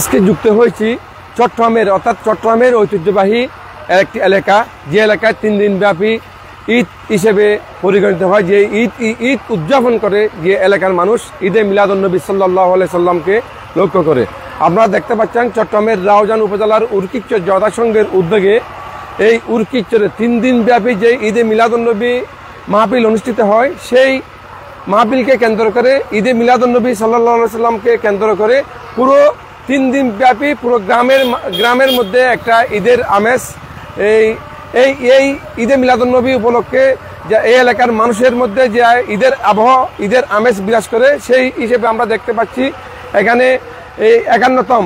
আজকে যুক্ত হয়েছি চট্টগ্রামের অর্থাৎ চট্টগ্রামের ঐতিহ্যবাহী একটি এলাকা, যে এলাকায় 3 দিন ব্যাপী ঈদ হিসেবে পরিগণিত হয়, যে ঈদ উদযাপন করে যে এলাকার মানুষ ঈদে মিলাদুন্নবী সাল্লাল্লাহু আলাইহি সাল্লামকে লক্ষ্য করে। আপনারা দেখতে পাচ্ছেন চট্টগ্রামের রাউজান উপজেলার উরকিচর যথাসংঘের উদ্যোগে এই উরকিচরে 3 দিন ব্যাপী যে ঈদে মিলাদুন্নবী মাহফিল অনুষ্ঠিত হয়, সেই মাহফিলকে কেন্দ্র করে ঈদে মিলাদুন্নবী সাল্লাল্লাহু আলাইহি সাল্লামকে কেন্দ্র করে পুরো 3 দিন ব্যাপী পুরো গ্রামের মধ্যে একটা ঈদের আমেজ। এই ঈদে মিলাদুন্নবী উপলক্ষে যে এই এলাকার মানুষের মধ্যে যে ঈদের আবহাওয়া, ঈদের আমেজ বিরাজ করে, সেই হিসেবে আমরা দেখতে পাচ্ছি এখানে এই 51তম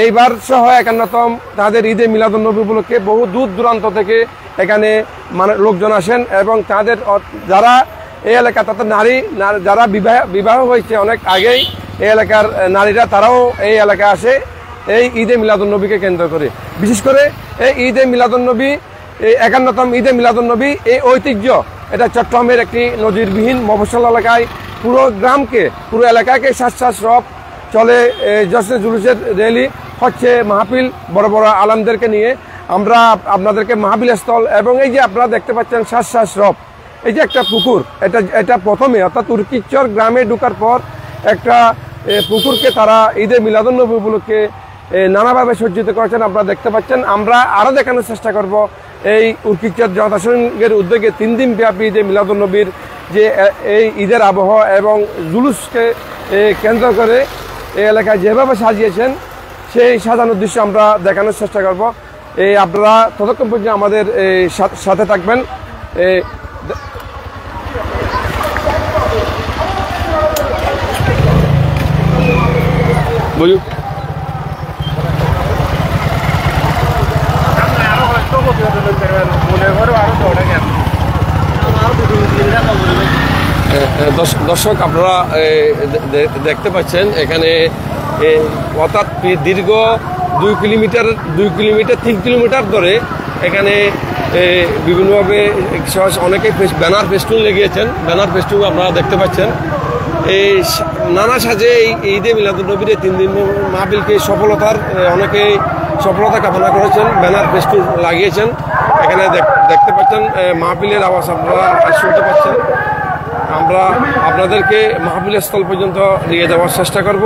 এইবার সহ 51তম তাদের ঈদে মিলাদুন্নবী উপলক্ষে বহু দূর দূরান্ত থেকে এখানে লোকজন আসেন এবং তাদের যারা এই এলাকা তাদের নারী যারা বিবাহ হয়েছে অনেক আগেই এই এলাকার নারীরা, তারাও এই এলাকায় আসে এই ঈদে মিলাদুন্নবীকে কেন্দ্র করে। বিশেষ করে এই ঈদে মিলাদুন্নবী, এই 51তম ঈদে মিলাদুন্নবী এই ঐতিহ্য, এটা চট্টগ্রামের একটি নজিরবিহীন মফস্বল এলাকায় পুরো গ্রামকে, পুরো এলাকাকে শ্বাস রব চলে। জশ্নে জুলুসের র্যালি হচ্ছে, মাহফিল বড় বড় আলেমদেরকে নিয়ে আমরা আপনাদেরকে মাহফিল স্থল এবং এই যে আপনারা দেখতে পাচ্ছেন শ্বাস রব, এই যে একটা পুকুর, এটা প্রথমে অর্থাৎ উরকিচর গ্রামে ঢোকার পর একটা পুকুরকে তারা ঈদে মিলাদুন্নবী উপলক্ষে নানাভাবে সজ্জিত করেছেন, আপনারা দেখতে পাচ্ছেন। আমরা আরও দেখানোর চেষ্টা করব এই উরকিচর যথাসংঘের উদ্যোগে 3 দিন ব্যাপী ঈদে মিলাদুন্নবীর যে এই ঈদের আবহাওয়া এবং জুলুসকে কেন্দ্র করে এই এলাকায় যেভাবে সাজিয়েছেন, সেই সাজানোর দৃশ্য আমরা দেখানোর চেষ্টা করব। আপনারা ততক্ষণ পর্যন্ত আমাদের সাথে থাকবেন। বলুন, দর্শক আপনারা দেখতে পাচ্ছেন এখানে অর্থাৎ দীর্ঘ 2 কিলোমিটার 3 কিলোমিটার ধরে এখানে বিভিন্নভাবে অনেকে ব্যানার ফেস্টুন লেগিয়েছেন। ব্যানার ফেস্টুন আপনারা দেখতে পাচ্ছেন। এই নানা সাজে এই ঈদে মিলাদুন্নবীর 3 দিন মাহফিলকে অনেকেই সফলতা কামনা করেছেন, ব্যানার ফেস্টুন লাগিয়েছেন। এখানে দেখতে পাচ্ছেন মাহফিলের আওয়াজ আপনারা শুনতে পাচ্ছেন। আমরা আপনাদেরকে মাহফিলের স্থল পর্যন্ত নিয়ে যাওয়ার চেষ্টা করব।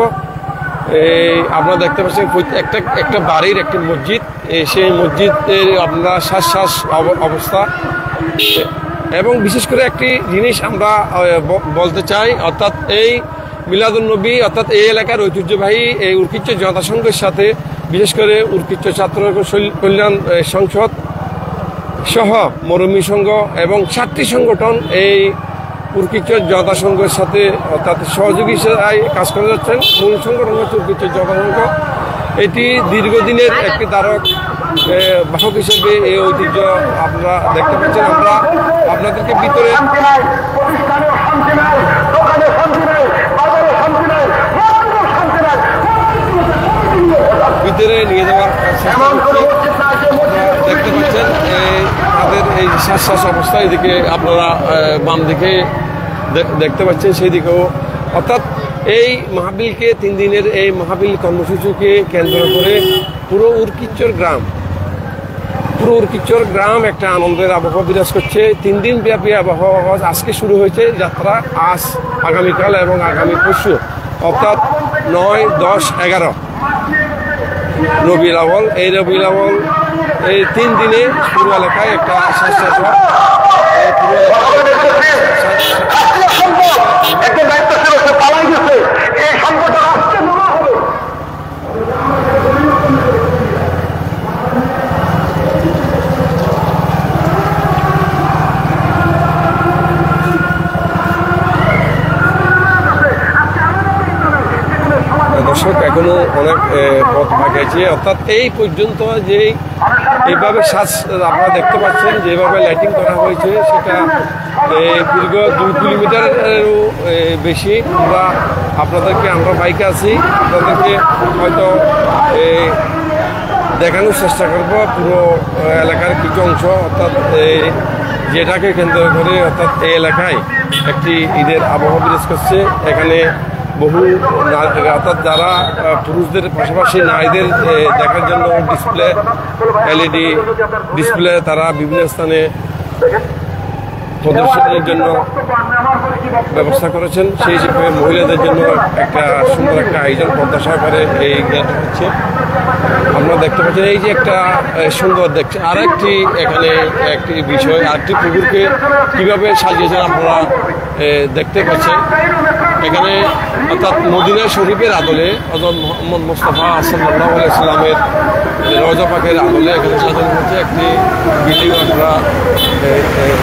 আপনারা দেখতে পাচ্ছেন একটা বাড়ির একটি মসজিদ, সেই মসজিদের আপনারা শ্বাস অবস্থা। এবং বিশেষ করে একটি জিনিস আমরা বলতে চাই, অর্থাৎ এই মিলাদুন্নবী অর্থাৎ এই এলাকার ঐতিহ্যবাহী এই উরকিচর যথাসংঘের সাথে, বিশেষ করে উরকিচর ছাত্র কল্যাণ সংসদ সহ মরমী সংঘ এবং 7টি সংগঠন এই উরকিচর যথাসংঘের সাথে অর্থাৎ সহযোগী হিসেবে কাজ করে যাচ্ছেন। মূল সংগঠন হচ্ছে উরকিচর যথাসংঘ। এটি দীর্ঘদিনের একটি ধারক বাহক হিসেবে এই ঐতিহ্য আপনারা দেখতে পাচ্ছেন। আমরা আপনাদেরকে ভিতরে নিয়ে যাওয়ার দেখতে পাচ্ছেন তাদের এই শ্বাস অবস্থা। এদিকে আপনারা বাম দিকে দেখতে পাচ্ছেন, সেই দিকেও। অর্থাৎ এই মাহফিলকে 3 দিনের এই মাহফিল কর্মসূচিকে কেন্দ্র করে পুরো উরকিচর গ্রাম একটা আনন্দের আবহাওয়া বিরাজ করছে। 3 দিন ব্যাপী আবহাওয়া আজকে শুরু হয়েছে যাত্রা, আজ আগামীকাল এবং আগামী পরশু অর্থাৎ 9, 10, 11 রবিউল আউয়াল। এই রবিউল আউয়াল এই 3 দিনে পুরো এলাকায় একটা দর্শক এখনো অনেক পথ বাকি আছে। অর্থাৎ এই পর্যন্ত যে এইভাবে আপনারা দেখতে পাচ্ছেন যেভাবে লাইটিং করা হয়েছে, সেটা দীর্ঘ 2 কিলোমিটারেরও বেশি। আমরা বাইকে আছি, আপনাদেরকে হয়তো দেখানোর চেষ্টা করব পুরো এলাকার কিছু অংশ, অর্থাৎ যেটাকে কেন্দ্র করে অর্থাৎ এই এলাকায় একটি ঈদের আবহাওয়া বিরাজ করছে। এখানে বহু অর্থাৎ যারা পুরুষদের পাশাপাশি নারীদের দেখার জন্য ডিসপ্লে, LED ডিসপ্লে তারা বিভিন্ন স্থানে প্রদর্শনের জন্য ব্যবস্থা করেছেন। সেই হিসেবে মহিলাদের জন্য একটা সুন্দর একটা আয়োজন পদ্মা সহকারে এই গেটটা হচ্ছে। আপনারা দেখতে পাচ্ছেন এই যে একটা সুন্দর দেখছে। আর একটি এখানে একটি বিষয়, আরেকটি পুকুরকে কীভাবে সাজিয়েছেন আপনারা দেখতে পাচ্ছেন। এখানে অর্থাৎ মদিনা শরীফের আদলে হযরত মুহাম্মদ মুস্তাফা সাল্লাল্লাহু আলাইহি ওয়াসাল্লামের রওজা পাকের আদলে এখানে সাজানো হচ্ছে একটি বিল্ডিং আপনারা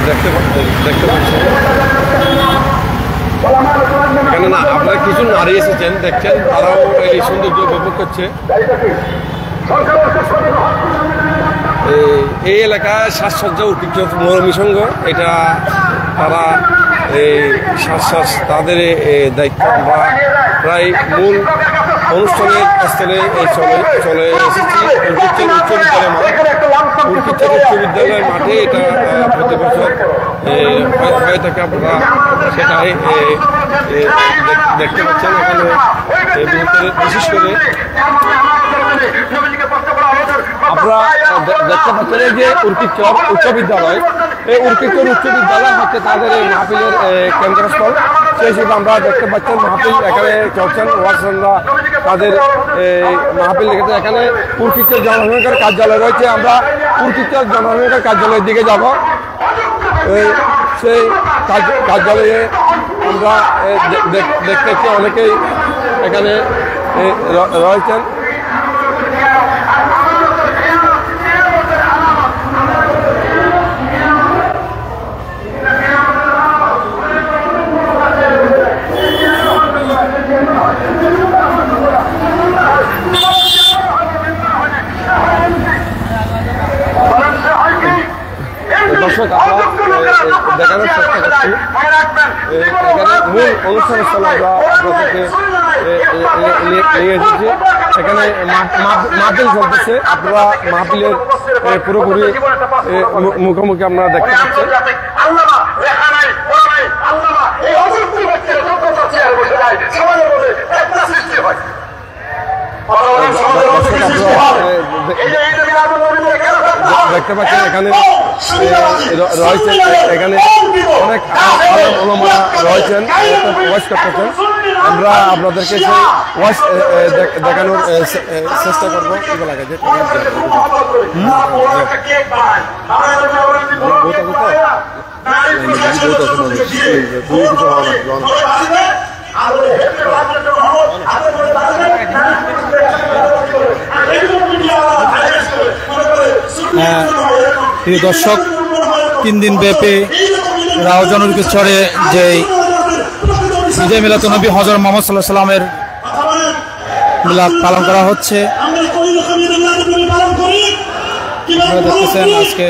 দেখতে পাচ্ছেন। এখানে না আপনারা কিছু নারী এসেছেন দেখছেন, তারাও এই সৌন্দর্য উপভোগ করছে। এই এলাকায় সাজসজ্জা ঐতিহ্য মরমী সংঘ, এটা তারা এই শ্বাস তাদের দায়িত্ব। আমরা প্রায় মূল অনুষ্ঠানের স্থলে চলে এসেছি উচ্চ বিদ্যালয়ের মাঠে। এটা প্রতি বছর হয়ে থাকে, আপনারা সেটাই দেখতে পাচ্ছেন। এখানে বিশেষ করে আপনারা দেখতে পাচ্ছেন এই যে উর্কিচর উচ্চ বিদ্যালয়, এই উর্কিচর উচ্চ বিদ্যালয় হচ্ছে তাদের এই মাহফিলের কেন্দ্রস্থল। সেই হিসেবে আমরা দেখতে পাচ্ছেন মাহফিল এখানে চলছেন, ওয়াজরা তাদের মাহফিল রেখেছে। এখানে উর্কিচর জনসংখ্যার কার্যালয় রয়েছে। আমরা উর্কিচর জনসংখ্যার কার্যালয়ের দিকে যাব। সেই কার্যালয়ে আমরা দেখতে অনেকেই এখানে রয়েছেন। দর্শক আমরা দেখানোর চেষ্টা করছি এখানে মূল অনুষ্ঠানের স্থলে আমরা আপনাদেরকে নিয়ে এসেছি। এখানে মাহফিল চলতেছে, আপনারা মাহফিলের পুরোপুরি মুখোমুখি আপনারা দেখতে পাচ্ছেন। দেখতে পাচ্ছেন এখানে রয়েছেন, এখানে অনেক ওলামারা রয়েছেন, ওয়াজ করতেছেন। আমরা আপনাদেরকে সেই ওয়াজ দেখানোর চেষ্টা করবো। প্রিয় দর্শক, 3 দিন ব্যাপী রাউজান উর্কিচরে যে ঈদে মিলাদুন্নবী হযরত মুহাম্মদ সাল্লাল্লাহু আলাইহি সাল্লামের মিলাদ পালন করা হচ্ছে। আপনারা দেখতেছেন আজকে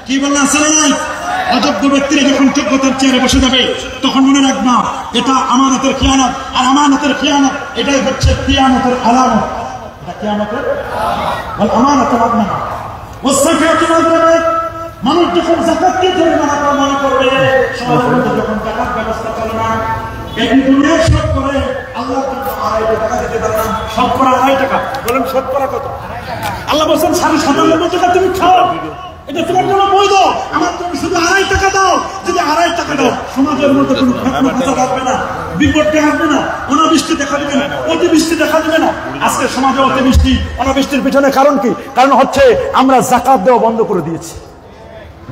কি বললেন আছে না নাই? অযোগ্য ব্যক্তিরা যখন যোগ্যতার চেয়ারে বসে যাবে তখন মনে রাখবা এটা আমানতের খিয়ানত, আর আমানতের খিয়ানত এটাই হচ্ছে কিয়ামতের আলামত। এটা কিয়ামতের আমানতের আলামত। মানুষ যখন যাকাতকে জরিমানা করা মনে করবে, সমাজের মধ্যে যখন যাকাত ব্যবস্থা চলে না, এই দুনিয়ার সব করে আল্লাহর জন্য 2.5 টাকা দিতে পারে না। সব করা 2.5 টাকা, বলেন সব করা কত? আল্লাহ বলছেন 97 টাকা তুমি খাও, এটা তোমার জন্য বৈধ। আমার তুমি শুধু 2.5 টাকা দাও। যদি 2.5 টাকা দাও, সমাজের মধ্যে কোনো ফেতনা থাকবে না, বিপদে আসবে না, অনাবৃষ্টি দেখা দিবে না, অতিবৃষ্টি দেখা দিবে না। আজকে সমাজে অতিবৃষ্টি অনাবৃষ্টির পিছনে কারণ কি? কারণ হচ্ছে আমরা যাকাত দেওয়া বন্ধ করে দিয়েছি।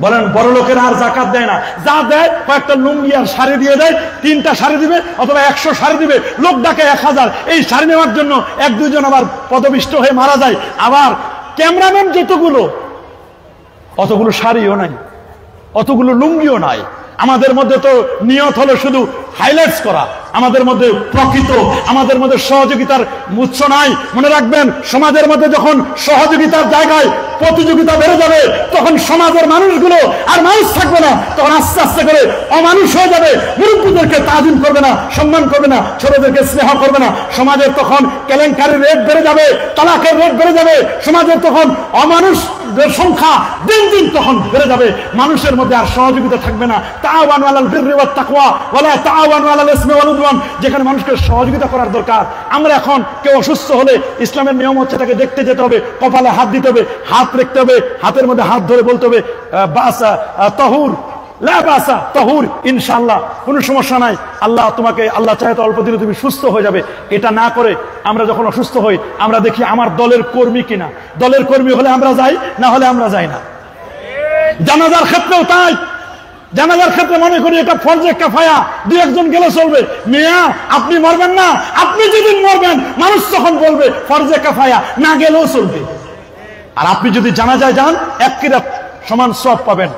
বলেন বড় লোকেরা আর যাকাত দেয় না, যা দেয় কয়েকটা লুঙ্গি আর শাড়ি দিয়ে দেয়। 3টা শাড়ি দিবে অথবা 100 শাড়ি দিবে, লোক ডাকে 1000। এই শাড়ি নেওয়ার জন্য 1-2 জন আবার পদবিষ্ট হয়ে মারা যায়। আবার ক্যামেরাম্যান যতগুলো, অতগুলো শাড়িও নাই, অতগুলো লুঙ্গিও নাই। আমাদের মধ্যে তো নিয়ত হলো শুধু হাইলাইটস করা, আমাদের মধ্যে প্রকৃত, আমাদের মধ্যে সহযোগিতার উৎস নাই। মনে রাখবেন, সমাজের মধ্যে যখন সহযোগিতার জায়গায় প্রতিযোগিতা বেড়ে যাবে, তখন সমাজের মানুষগুলো আর মানুষ থাকবে না, তখন আস্তে আস্তে করে অমানুষ হয়ে যাবে। মুরব্বীদেরকে তাজিম করবে না, সম্মান করবে না, ছোটদেরকে স্নেহ করবে না। সমাজের তখন কেলেঙ্কারির রেট বেড়ে যাবে, তালাকের রেট বেড়ে যাবে। সমাজের তখন অমানুষদের সংখ্যা দিন দিন তখন বেড়ে যাবে। মানুষের মধ্যে আর সহযোগিতা থাকবে না। তাআওয়ানু আলাল বিররি ওয়াত তাকওয়া ওয়ালা তাআওয়ানু আলাল ইসমি ওয়াল উদওয়ান। যেখানে মানুষকে সহযোগিতা করার দরকার। আমরা এখন কেউ অসুস্থ হলে ইসলামের নিয়ম হচ্ছে তাকে দেখতে যেতে হবে, কপালে হাত দিতে হবে, হাত রাখতে হবে, হাতের মধ্যে হাত ধরে বলতে হবে বাসা তাহুর লা বাসা তাহুর, ইনশাআল্লাহ কোনো সমস্যা নাই, আল্লাহ তোমাকে, আল্লাহ চাহে তো অল্প দিনে তুমি সুস্থ হয়ে যাবে। এটা না করে আমরা যখন অসুস্থ হই আমরা দেখি আমার দলের কর্মী কিনা। দলের কর্মী হলে আমরা যাই, না হলে আমরা যাই না। জানাজার ক্ষেত্রেও তাই। জানাজার ক্ষেত্রে মনে করি এটা ফরজে কিফায়া, দুই একজন গেলে চলবে। মিয়া আপনি মরবেন না, আপনি যেদিন মরবেন মানুষ তখন বলবে ফরজে কিফায়া, না গেলেও চলবে। আর আপনি যদি জানাজায় যান 1 কিরাত সমান সওয়াব পাবেন,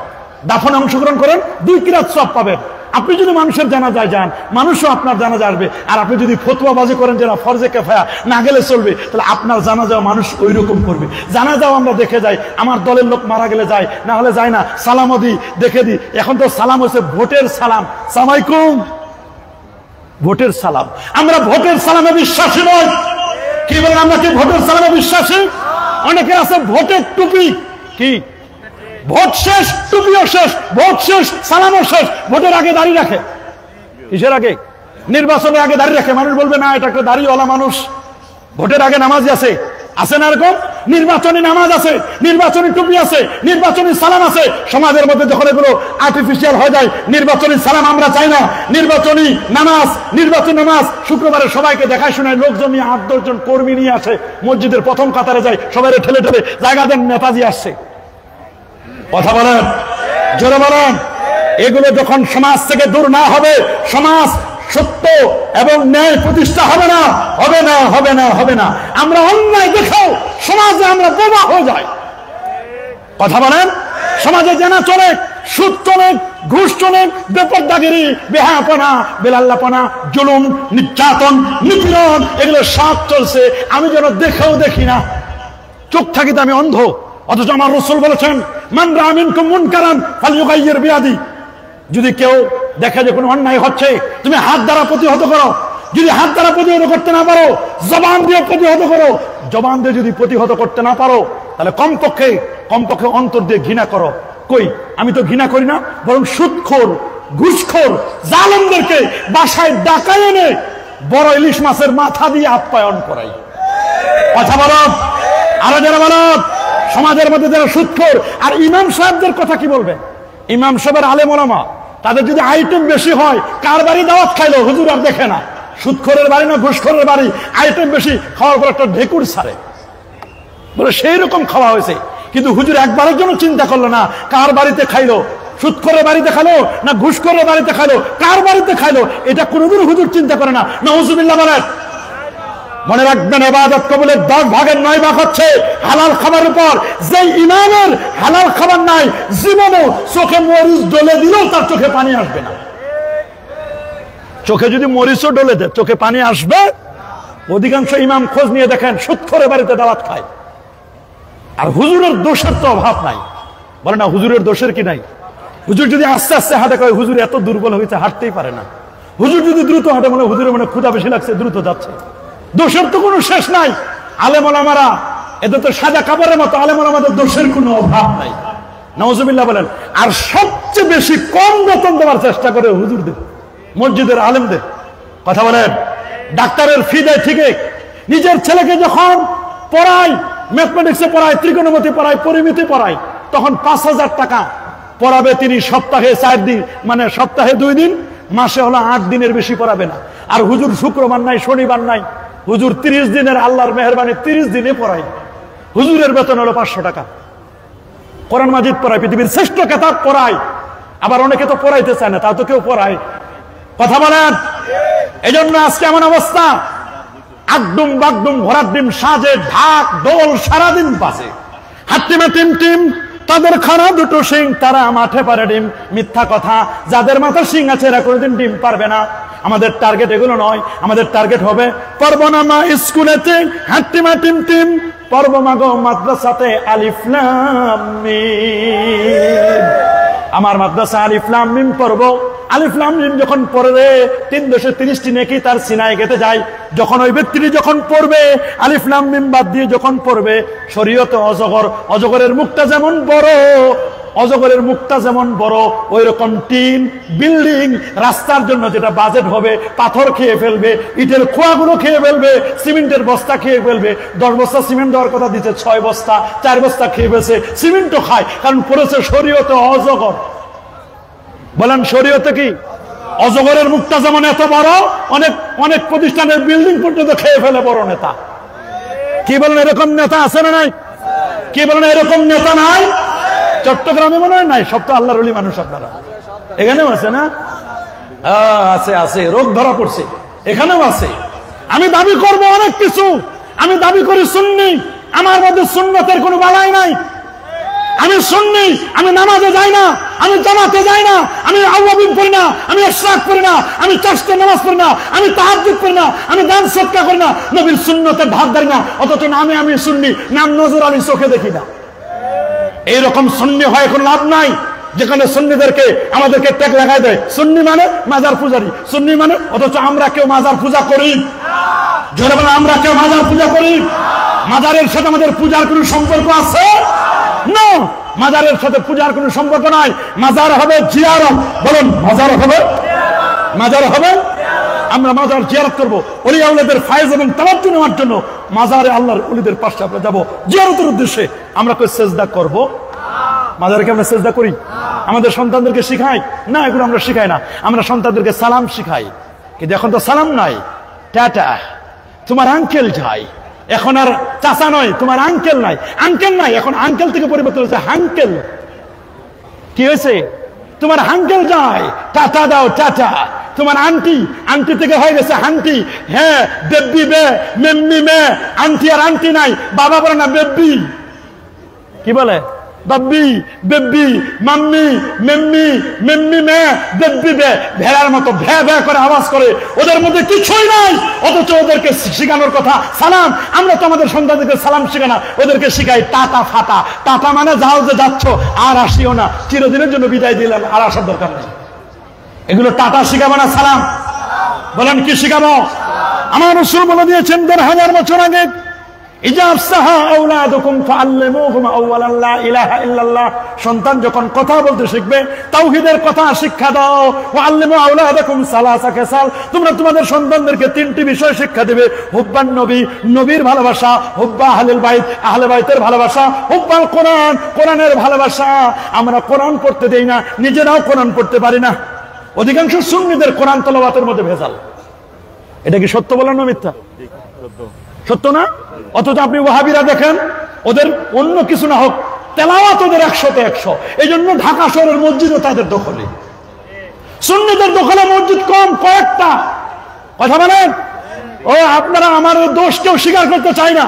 দাফনে অংশগ্রহণ করেন 2 কিরাত সওয়াব পাবেন। আপনি যদি মানুষের জানাজায় যান মানুষও আপনার জানাজা আসবে। আর আপনি যদি ফতোয়াবাজি করেন যে না ফরজে কিফায়া, না গেলে চলবে, তাহলে আপনার জানাজাও মানুষ ওই রকম করবে। জানাজাও আমরা দেখে যাই, আমার দলের লোক মারা গেলে যায়, না হলে যায় না, সালামও দিই, দেখে দিই। এখন তো সালাম হচ্ছে ভোটের সালাম, আসসালামু আলাইকুম, ভোটের সালাম। আমরা ভোটের সালামে বিশ্বাসী নই। কি বলেন, আমরা কি ভোটের সালামে বিশ্বাসী? অনেকের আছে ভোটের টুপি, কি ভোট শেষ টুপিও শেষ, ভোট শেষ সালামও শেষ। ভোটের আগে দাঁড়িয়ে রাখে, কিসের আগে? নির্বাচনের আগে দাঁড়িয়ে রাখে। মানুষ বলবে না এটা একটা দাঁড়িয়েওয়ালা মানুষ। ভোটের আগে নামাজি আছে, আছে না এরকম? নির্বাচনী নামাজ আছে, নির্বাচনী টুপি আছে, নির্বাচনী সালাম আছে। সমাজের মধ্যে যখন এগুলো আর্টিফিশিয়াল হয়ে যায়, নির্বাচনী সালাম আমরা চাই না, নির্বাচনী নামাজ শুক্রবারে সবাইকে দেখায় শোনায়, লোকজন নিয়ে 8-10 জন কর্মী নিয়ে আসে, মসজিদের প্রথম কাতারে যায়, সবাই ঠেলে ঠেলে জায়গা দেন, নেতাজি আসছে। কথা বলেন, জোরে বলেন। এগুলো যখন সমাজ থেকে দূর না হবে, সমাজ সত্য এবং ন্যায় প্রতিষ্ঠা হবে না, হবে না, হবে না, হবে না। আমরা অন্যায় দেখেও সমাজে আমরা বোমা হয়ে যাই। কথা বলেন, সমাজে জানা চলে, সুদ চলে, ঘুষ চলে, বেপরদাগিরি, বেহায়াপনা, বেলাল্লাপনা, জুলুম, নির্যাতন, নিপীড়ন, এগুলো সব চলছে। আমি যেন দেখেও দেখি না, চোখ থাকিতে আমি অন্ধ। অথচ আমার রাসূল বলেছেন, মান রাআ মিনকুম মুনকারান ফালইউগাইয়ির বিয়াদি। যদি কেউ দেখে যে কোনো অন্যায় হচ্ছে, তুমি হাত দ্বারা প্রতিহত করো। যদি হাত দ্বারা প্রতিহত করতে না পারো, জবান দিয়ে প্রতিহত করো। জবান দিয়ে যদি প্রতিহত করতে না পারো, তাহলে কমপক্ষে অন্তর দিয়ে ঘৃণা করো। কই, আমি তো ঘৃণা করি না, বরং সুদখোর, ঘুষখোর, জালেমদেরকে বাসায় ডাকায় এনে বড় ইলিশ মাছের মাথা দিয়ে আপ্যায়ন করাই। কথা বলো, আরো যারা বলো, সমাজের মধ্যে যারা সুদখোর। আর ইমাম সাহেবদের কথা কি বলবেন? ইমাম সাহেবের আলেম ওলামা, তাদের যদি আইটেম বেশি হয়, কার বাড়ি দাওয়াত খাইলো হুজুর আর দেখে না, সুদখোরের বাড়ি না ঘুষখোরের বাড়ি, আইটেম বেশি, খাওয়ার পর একটা ঢেকুর ছাড়ে, বলে সেই রকম খাওয়া হয়েছে। কিন্তু হুজুর একবারের জন্য চিন্তা করলো না কার বাড়িতে খাইলো, সুদখোরের বাড়িতে খাইলো না ঘুষখোরের বাড়িতে খাইলো, কার বাড়িতে খাইলো, এটা কোনোদিন হুজুর চিন্তা করে না। নাউজুবিল্লাহ বলেন। মনে রাখবেন, ইবাদত কবুলের 10 ভাগের 9 ভাগ হচ্ছে হালাল খাবারের উপর। যে ইমামের হালাল খাবার নাই, জীবনে চোখে মরিচ ডলে দিলেও তার চোখে পানি আসবে না। চোখে যদি মরিচও ডলে দেয় চোখে পানি আসবে? অধিকাংশ ইমাম খোঁজ নিয়ে দেখেন সুদখোরের বাড়িতে দাওয়াত খায়। আর হুজুরের দোষের তো অভাব নাই। বলে না হুজুরের দোষের কি নাই? হুজুর যদি আস্তে আস্তে হাঁটে, কয় হুজুর এত দুর্বল হয়েছে হাঁটতেই পারে না। হুজুর যদি দ্রুত হাঁটে, মানে হুজুরের মনে ক্ষুধা বেশি লাগছে, দ্রুত যাচ্ছে। দোষের তো কোনো শেষ নাই। আলেম ওলামারা এদের তো সাদা কাপড়ের মতো, আলেম ওলামাদের দোষের কোনো অভাব নাই। নাউজুবিল্লাহ বলেন। আর সবচেয়ে বেশি কম বেতন দেওয়ার চেষ্টা করে হুজুরদের, মসজিদের আলেমদের। কথা বলেন, ডাক্তারের ফি দেয় ঠিকই, নিজের ছেলেকে যখন পড়ায়, ম্যাথমেটিক্সে পড়ায়, ত্রিকোণমিতি পড়ায়, পরিমিতি পড়ায়, তখন 5000 টাকা পড়াবে তিনি সপ্তাহে 4 দিন, মানে সপ্তাহে 2 দিন, মাসে হলো 8 দিনের বেশি পড়াবে না। আর হুজুর শুক্রবার নাই, শনিবার নাই, হুজুর 30 দিনের আল্লাহর মেহেরবানি 30 দিনে পড়ায়। হুজুরের বেতন হলো 500 টাকা। কোরআন মাজিদ পড়ায়, পৃথিবীর শ্রেষ্ঠ কিতাব পড়ায়। আবার অনেকে তো পড়াইতে চায় না, তাও তো কেউ পড়ায়। কথা বলেন। এজন্য আজকে এমন অবস্থা, আগডুম বাগডুম ঘোড়ার ডিম সাজে, ঢাক ঢোল সারাদিন বাজে, হাট্টিমে টিম টিম, তাদের খানা দুটো শিং, তারা মাঠে পারে ডিম। মিথ্যা কথা, যাদের মাথায় শিং আছে এরা কোনোদিন ডিম পারবে না। আমাদের টার্গেট এগুলো নয়, আমাদের টার্গেট হবে পর্বনামা স্কুলেতে হাট্টিমা টিম টিম, পর্বমাগো মাদ্রাসাতে আলিফ লাম মিম। আমার মাদ্রাসা আলিফ লাম মিম পড়ব। আলিফ লাম মিম যখন পড়বে 330টি নেকি তার সিনায় গেঁথে যায়। যখন ওই ব্যক্তিটি যখন পড়বে আলিফ লাম মিম বাদ দিয়ে যখন পড়বে, শরীয়তে অজগর, অজগরের মুখটা যেমন বড়, অজগরের মুখটা যেমন বড়, ওই রকম টিন বিল্ডিং রাস্তার জন্য যেটা বাজেট হবে, পাথর খেয়ে ফেলবে, ইটের খোয়াগুলো খেয়ে ফেলবে, সিমেন্টের বস্তা খেয়ে ফেলবে। 10 বস্তা সিমেন্ট দেওয়ার কথা দিচ্ছে, 6 বস্তা 4 বস্তা খেয়ে ফেলছে, সিমেন্টও খায়, কারণ পড়েছে শরীয়তে অজগর। বলেন শরীয়তে কি? অজগরের মুখটা যেমন এত বড়, অনেক অনেক প্রতিষ্ঠানের বিল্ডিং পর্যন্ত খেয়ে ফেলে বড় নেতা। কি বলেন, এরকম নেতা আছে না নাই? কি বলেন, এরকম নেতা নাই? চট্টগ্রামে মনে হয় নাই, সব তো আল্লাহর ওলি মানুষ। আপনারা এখানেও আছে না? আছে আছে, রোগ ধরা পড়ছে, এখানেও আছে। আমি দাবি করব অনেক কিছু, আমি দাবি করি সুন্নি, আমার মধ্যে সুন্নতের কোনো বালাই নাই। আমি সুন্নি, আমি নামাজে যাই না, আমি জামাতে যাই না, আমি আওয়াবিন পড়ি না, আমি ইশরাক পড়ি না, আমি চারটা নামাজ পড়ি না, আমি তাহাজ্জুদ পড়ি না, আমি দান সদকা করি না, নবীর সুন্নতের ভাগ ধরি না, অথচ আমি সুন্নি, নাম নজর আলী চোখে দেখি না। এইরকম সুন্নি হয় কোনো লাভ নাই, যেখানে সুন্নিদেরকে আমাদেরকে ট্যাগ লাগাই দেয়। সুন্নি মানে মাজার পূজারি, সুন্নি মানে, অথচ আমরা কেউ মাজার পূজা করি? জোরে বলে, আমরা কেউ মাজার পূজা করি? মাজারের সাথে আমাদের পূজার কোনো সম্পর্ক আছে? না, মাজারের সাথে পূজার কোনো সম্পর্ক নাই। মাজার হবে জিয়ারত। বলুন, মাজার হবে, মাজার হবে। আমরা মাজার জিয়ারত করবো, ওলি আউলিয়াদের ফায়েজ এবং তাওয়াজ্জুহ নেওয়ার জন্য মাজারে আল্লাহর ওলিদের পাশে আমরা যাবো জিয়ারতের উদ্দেশ্যে। আমরা কই সেজদা করব? মাজারকে আমরা সেজদা করি? আমাদের সন্তানদেরকে শিখাই না? এগুলো আমরা শিখাই না। আমরা সন্তানদেরকে সালাম শিখাই, কিন্তু এখন তো সালাম নাই, টাটা, তোমার আঙ্কেল যাই। এখন আর চাচা নয়, তোমার আঙ্কেল নাই, আঙ্কেল নাই, এখন আঙ্কেল থেকে পরিবর্তন হয়েছে হাঙ্কেল। কি হয়েছে? তোমার হাঙ্কেল যায়, টাটা দাও, টাটা। তোমার আন্টি, আন্টি থেকে হয়ে গেছে হান্টি। হ্যাঁ, বেব্বি বে, মেম্মি মে, আন্টি আর আন্টি নাই, বাবা বলে না বেব্বি। কি বলে? বাব্বি, বেব্বি, মাম্মি, মেম্মি, মেম্মি মে, বেব্বি বে। ভেড়ার মতো ভ্যা ভ্যা করে আওয়াজ করে, ওদের মধ্যে কিছুই নাই, অথচ ওদেরকে শিখানোর কথা সালাম। আমরা তো আমাদের সন্তানদেরকে সালাম শিখে না, ওদেরকে শিখাই টাটা ফাটা। টাটা মানে যাও যে যাচ্ছ, আর আসিও না, চিরদিনের জন্য বিদায় দিলাম, আর আসার দরকার নেই। এগুলো টাটা শিখাবো না, সালাম। বলেন কি শিখাবো? আমার রাসূল বলে দিয়েছেন ১৫০০ বছর আগে, সন্তান যখন কথা বলতে শিখবে, তাওহীদের কথা শিক্ষা দাও। তোমরা তোমাদের সন্তানদেরকে 3টি বিষয় শিক্ষা দিবে: হুব্বান নবী, নবীর ভালোবাসা; হুব্বা আহলিল বাইত, আহলে বাইতের ভালোবাসা; হুব্বাল কোরআন, কোরআনের ভালোবাসা। আমরা কোরআন পড়তে দেই না, নিজেরাও কোরআন পড়তে পারি না। অধিকাংশ সুন্নিদের কোরআন তেলাওয়াতের মধ্যে ভেজাল। এটা কি সত্য বলেন না মিথ্যা? সত্য না? অথচ আপনি ওয়াহাবিরা দেখেন, ওদের অন্য কিছু না হোক, তেলাওয়াত ওদের 100তে 100। এই জন্য ঢাকা শহরের মসজিদও তাদের দখলে। সুন্নিদের দখলে মসজিদ কম, কয়েকটা। কথা বলেন? ও আপনারা আমার দোষ কেউ স্বীকার করতে চায় না।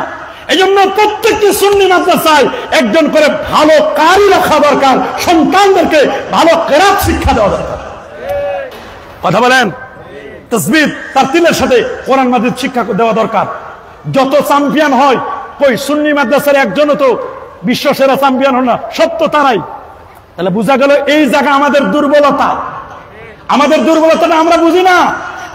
এই জন্য প্রত্যেকটি সুন্নি মাদ্রাসায় একজন করে ভালো কারি রাখা দরকার, সন্তানদেরকে ভালো কেরাত শিক্ষা দেওয়া দরকার। কথা বলেন? তাসবিহ তারতিলের সাথে কোরআন মাজিদ শিক্ষা দেওয়া দরকার। যত চ্যাম্পিয়ন হয়, কই সুন্নি মাদ্রাসার একজনও তো বিশ্ব সেরা চ্যাম্পিয়ন হন না, সব তো তারাই। তাহলে বোঝা গেল এই জায়গা আমাদের দুর্বলতা। আমাদের দুর্বলতাটা আমরা বুঝি না।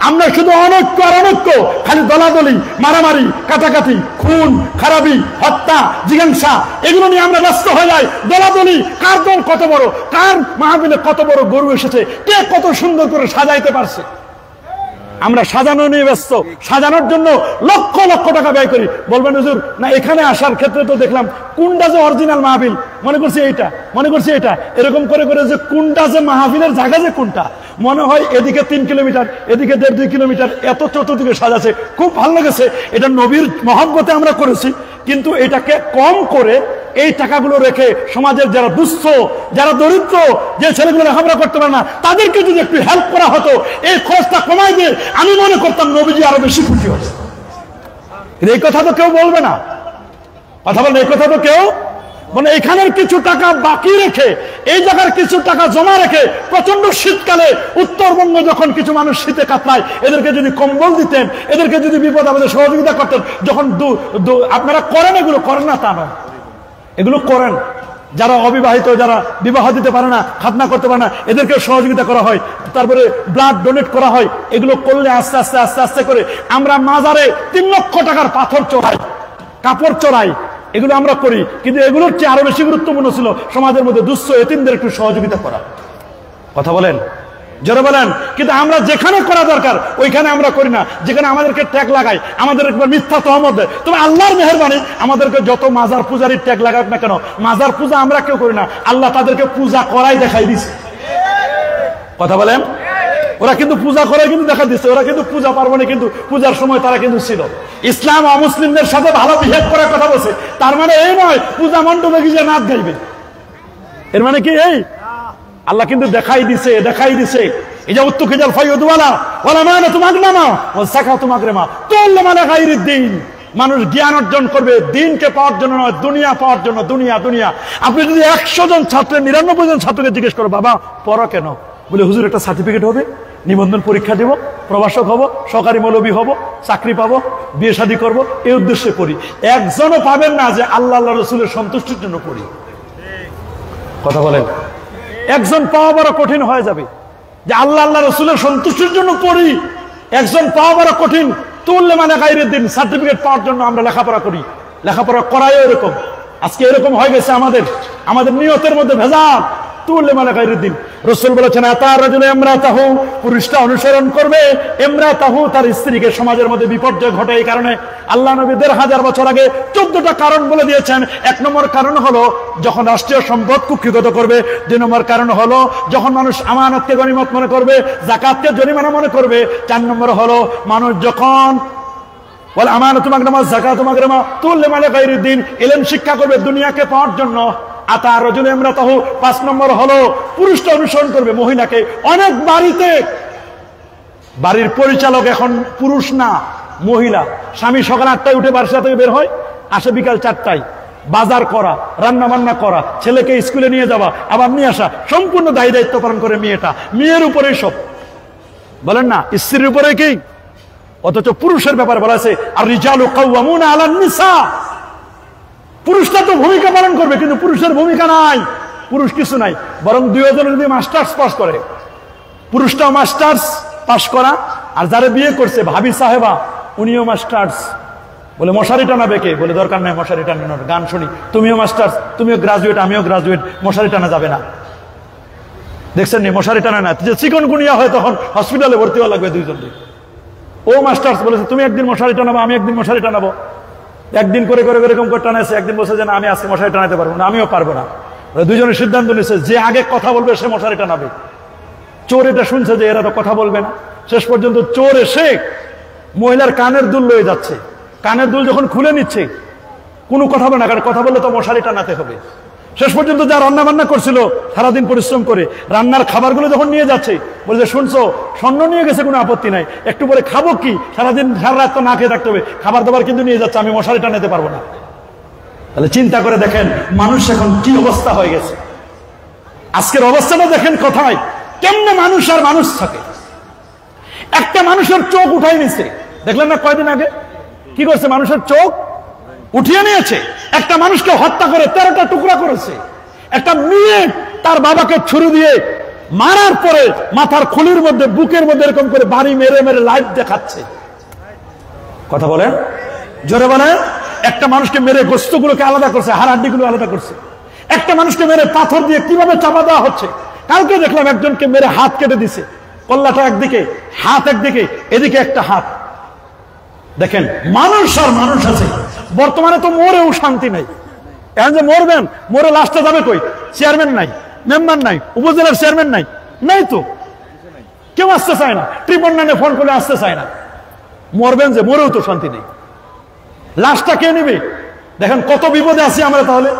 আমরা শুধু অনৈক্য আর অনৈক্য, খালি দলাদলি, মারামারি, কাটাকাটি, খুন খারাপি, হত্যা, জিজ্ঞাসা, এগুলো নিয়ে আমরা ব্যস্ত হয়ে যাই। দলাদলি, কার দল কত বড়, কার মাহফিলে কত বড় গরু এসেছে, কে কত সুন্দর করে সাজাইতে পারছে। আমরা সাজানো নিয়ে ব্যস্ত, সাজানোর জন্য লক্ষ লক্ষ টাকা ব্যয় করি। বলবেন হুজুর, না এখানে আসার ক্ষেত্রে তো দেখলাম কোনটা যে অরিজিনাল মাহফিল, মনে করছি এইটা, মনে করছি এটা, এরকম করে করে যে কোনটা যে মাহফিলের জায়গা যে কোনটা, মনে হয় এদিকে 3 কিলোমিটার, এদিকে 1.5-2 কিলোমিটার, এত চতুর্দিকে সাজাছে। খুব ভালো লেগেছে, এটা নবীর মহব্বতে আমরা করেছি। কিন্তু এটাকে কম করে এই টাকাগুলো রেখে সমাজের যারা দুস্থ, যারা দরিদ্র, যে ছেলেগুলো লেখাপড়া করতে পারে না, তাদেরকে যদি একটু হেল্প করা হতো, এই খরচটা কমাই দিয়ে আমি মনে করতাম নবীজি আরো বেশি খুশি হতো। এই কথা তো কেউ বলবে না। কথা বলেন, এই কথা তো কেউ মানে এখানের কিছু টাকা বাকি রেখে এই জায়গার কিছু টাকা জমা রেখে প্রচন্ড শীতকালে উত্তরবঙ্গ যখন কিছু মানুষ শীতে কাতরায় এদেরকে যদি কম্বল দিতেন, এদেরকে যদি বিপদ আপদে সহযোগিতা করতেন, যখন আপনারা করেন, এগুলো করেন না তা নয়, এগুলো করেন। যারা অবিবাহিত, যারা বিবাহ দিতে পারে না, খাতনা করতে পারে না, এদেরকে সহযোগিতা করা হয়, তারপরে ব্লাড ডোনেট করা হয়। এগুলো করলে আস্তে আস্তে আস্তে আস্তে করে আমরা মাজারে 3 লক্ষ টাকার পাথর চড়াই, কাপড় চড়াই, এগুলো আমরা করি। কিন্তু এগুলোর চেয়ে আরো বেশি গুরুত্বপূর্ণ ছিল সমাজের মধ্যে দুঃস্থ এতিমদের একটু সহযোগিতা করা। কথা বলেন, জোরে বলেন। কিন্তু আমরা যেখানে করা দরকার ওইখানে আমরা করি না, যেখানে আমাদেরকে ট্যাগ লাগাই, আমাদের একবার মিথ্যা তহমত দেয়। তবে আল্লাহর মেহেরবানি, আমাদেরকে যত মাজার পূজারীর ট্যাগ লাগাক না কেন, মাজার পূজা আমরা কেউ করি না, আল্লাহ তাদেরকে পূজা করাই দেখাই দিছে। কথা বলেন, ওরা কিন্তু পূজা করে কিন্তু দেখা দিচ্ছে, ওরা কিন্তু পূজা পার্বণে কিন্তু পূজার সময় তারা কিন্তু ছিল। ইসলাম অমুসলিমদের সাথে ভালো বিহেভ করার কথা বলছে, তার মানে এই নয় পূজা মণ্ডপে গিয়ে নাচ গাইবে। এর মানে কি এই? আল্লাহ কিন্তু দেখাই দিছে, দেখাই দিছে। এই যে উত্তুকিজাল ফায়ুদওয়ালা ওয়ালা মানা তুমাগনামা ওয়া সাকাতু মাগরামা তুল মানে গায়রিদ দ্বীন। মানুষ জ্ঞান অর্জন করবে দিনকে পাওয়ার জন্য নয়, দুনিয়া পাওয়ার জন্য। দুনিয়া দুনিয়া। আপনি যদি 100 জন ছাত্রের 99 জন ছাত্রকে জিজ্ঞেস করো বাবা পড়ো কেন, বলে হুজুর একটা সার্টিফিকেট হবে, নিবন্ধন পরীক্ষা দেব, প্রভাষক হব, সরকারি মৌলবী হব, চাকরি পাবো, বিয়ে শাদী করবো, এই উদ্দেশ্যে পড়ি। একজনও পাবেন না যে আল্লাহ আল্লাহ রসুলের সন্তুষ্টির জন্য পড়ি। কথা বলেন, একজন পাওয়া বড় কঠিন হয়ে যাবে যে আল্লাহ আল্লাহ রসুলের সন্তুষ্টির জন্য পড়ি, একজন পাওয়া বড় কঠিন। তুললে মানে গায়রিদ দ্বীন, সার্টিফিকেট পাওয়ার জন্য আমরা লেখাপড়া করি, লেখাপড়া করাই এরকম। আজকে এরকম হয়ে গেছে আমাদের নিয়তের মধ্যে ভেজাল। তুললে মানে গায়রিদ দ্বীন। রাসূল বলেছেন আতার রাজুলে ইমরাতাহু, পুরুষটা অনুসরণ করবে ইমরাতাহু, তার স্ত্রীকে। সমাজের মধ্যে বিপর্যয় ঘটে এই কারণে আল্লাহ নবী 1500 বছর আগে 14টা কারণ বলে দিয়েছেন। 1 নম্বর কারণ হলো যখন রাষ্ট্রীয় সম্পদ কুক্ষিগত করবে। 2 নম্বর কারণ হলো যখন মানুষ আমানতকে গনিমত মনে করবে, যাকাতকে জরিমানা মনে করবে। 4 নম্বর হলো মানুষ যখন বলে আমানাতু মাগরামা যাকাতু মাগরামা তুললে মানে গায়রিদ দ্বীন, ইলম শিক্ষা করবে দুনিয়াকে পাওয়ার জন্য। আতা রাজুল ইমরাতাহু, 5 নম্বর হলো পুরুষটা অনুসরণ করবে মহিলাকে। অনেক বাড়িতে বাড়ির পরিচালক এখন পুরুষ না মহিলা। স্বামী সকাল 8টায় উঠে বাসা থেকে বের হয়, আসে বিকাল 4টায়, বাজার করা, রান্না বান্না করা, ছেলেকে স্কুলে নিয়ে যাওয়া, আবার নিয়ে আসা, সম্পূর্ণ দায়িত্ব পালন করে মেয়েটা। মেয়ের উপরেই সব, বলেন না স্ত্রীর উপরে কি? অথচ পুরুষের ব্যাপারে বলা আছে আর রিজালু কাওয়ামুনা আলান নিসা। পুরুষটা তো ভূমিকা পালন করবে, কিন্তু পুরুষের ভূমিকা নাই, পুরুষ কিছু নাই। বরং 2 জন যদি মাস্টার্স পাস করে, পুরুষটাও মাস্টার্স পাস করা, আর যারা বিয়ে করছে ভাবি সাহেবা উনিও মাস্টার্স। বলে মশারি টানাবে কে? বলে দরকার নাই মশারি টানানোর, গান শুনি। তুমিও মাস্টার্স, তুমিও গ্রাজুয়েট, আমিও গ্রাজুয়েট, মশারি টানা যাবে না। দেখছেন নি মশারি টানা না, যে চিকনগুনিয়া হয় তখন হসপিটালে ভর্তি হওয়া লাগবে 2 জনকে। ও মাস্টার্স বলেছে তুমি একদিন মশারি টানাবো, আমি একদিন মশারি টানাবো। একদিন করে করে এরকম করে টানাইছে। একদিন বলছে যে না আমি আজকে মশারি টানাতে পারবো না, আমিও পারবো না। 2 জনের সিদ্ধান্ত নিচ্ছে যে আগে কথা বলবে সে মশারি টানাবে। চোর এটা শুনছে যে এরা তো কথা বলবে না। শেষ পর্যন্ত চোর এসে মহিলার কানের দুল লয়ে যাচ্ছে। কানের দুল যখন খুলে নিচ্ছে কোনো কথা বলে না, কারণ কথা বললে তো মশারি টানাতে হবে। শেষ পর্যন্ত যা রান্না বান্না করছিল সারাদিন পরিশ্রম করে, রান্নার খাবারগুলো যখন নিয়ে যাচ্ছে বলছে শুনছো স্বর্ণ নিয়ে গেছে, কোনো আপত্তি নাই, একটু পরে খাবো কি, সারাদিন সারা রাত তো না খেয়ে থাকতে হবে, খাবার দাবার কিন্তু নিয়ে যাচ্ছে, আমি মশারি টানাতে পারবো না। তাহলে চিন্তা করে দেখেন মানুষ এখন কি অবস্থা হয়ে গেছে। আজকের অবস্থাটা দেখেন কোথায়, কেমনে মানুষ আর মানুষ থাকে। একটা মানুষের চোখ উঠাই নিচ্ছে, দেখলেন না কয়দিন আগে কি করছে? মানুষের চোখ উঠিয়ে নিয়েছে। একটা মানুষকে হত্যা করে 13টা টুকরা করেছে। একটা মেয়ে তার বাবাকে ছুরি দিয়ে মারার পরে মাথার খুলির মধ্যে, বুকের মধ্যে এরকম করে বাড়ি মেরে মেরে লাইভ দেখাচ্ছে। কথা বলেন, জোরে বলেন। একটা মানুষকে মেরে গোস্তগুলোকে আলাদা করছে, হাড়াহাড্ডিগুলো আলাদা করছে। একটা মানুষকে মেরে পাথর দিয়ে কিভাবে চাপা দেওয়া হচ্ছে। কালকে দেখলাম একজনকে মেরে হাত কেটে দিছে, কল্লাটা একদিকে, হাত একদিকে, এদিকে একটা হাত। দেখেন মানুষ আর মানুষ আছে। বর্তমানে তো মরেও শান্তি নাই। এখন যে মরবেন, মরে লাস্টে যাবে কই? চেয়ারম্যান নাই, মেম্বার নাই, উপজেলার চেয়ারম্যান নাই, নাই তো কেউ আসতে চায় না। 999 ফোন করে আসতে চায় না। মরবেন যে, মরেও তো শান্তি নেই। লাশটা কে নেবে? দেখেন কত বিপদে আছি আমরা। তাহলে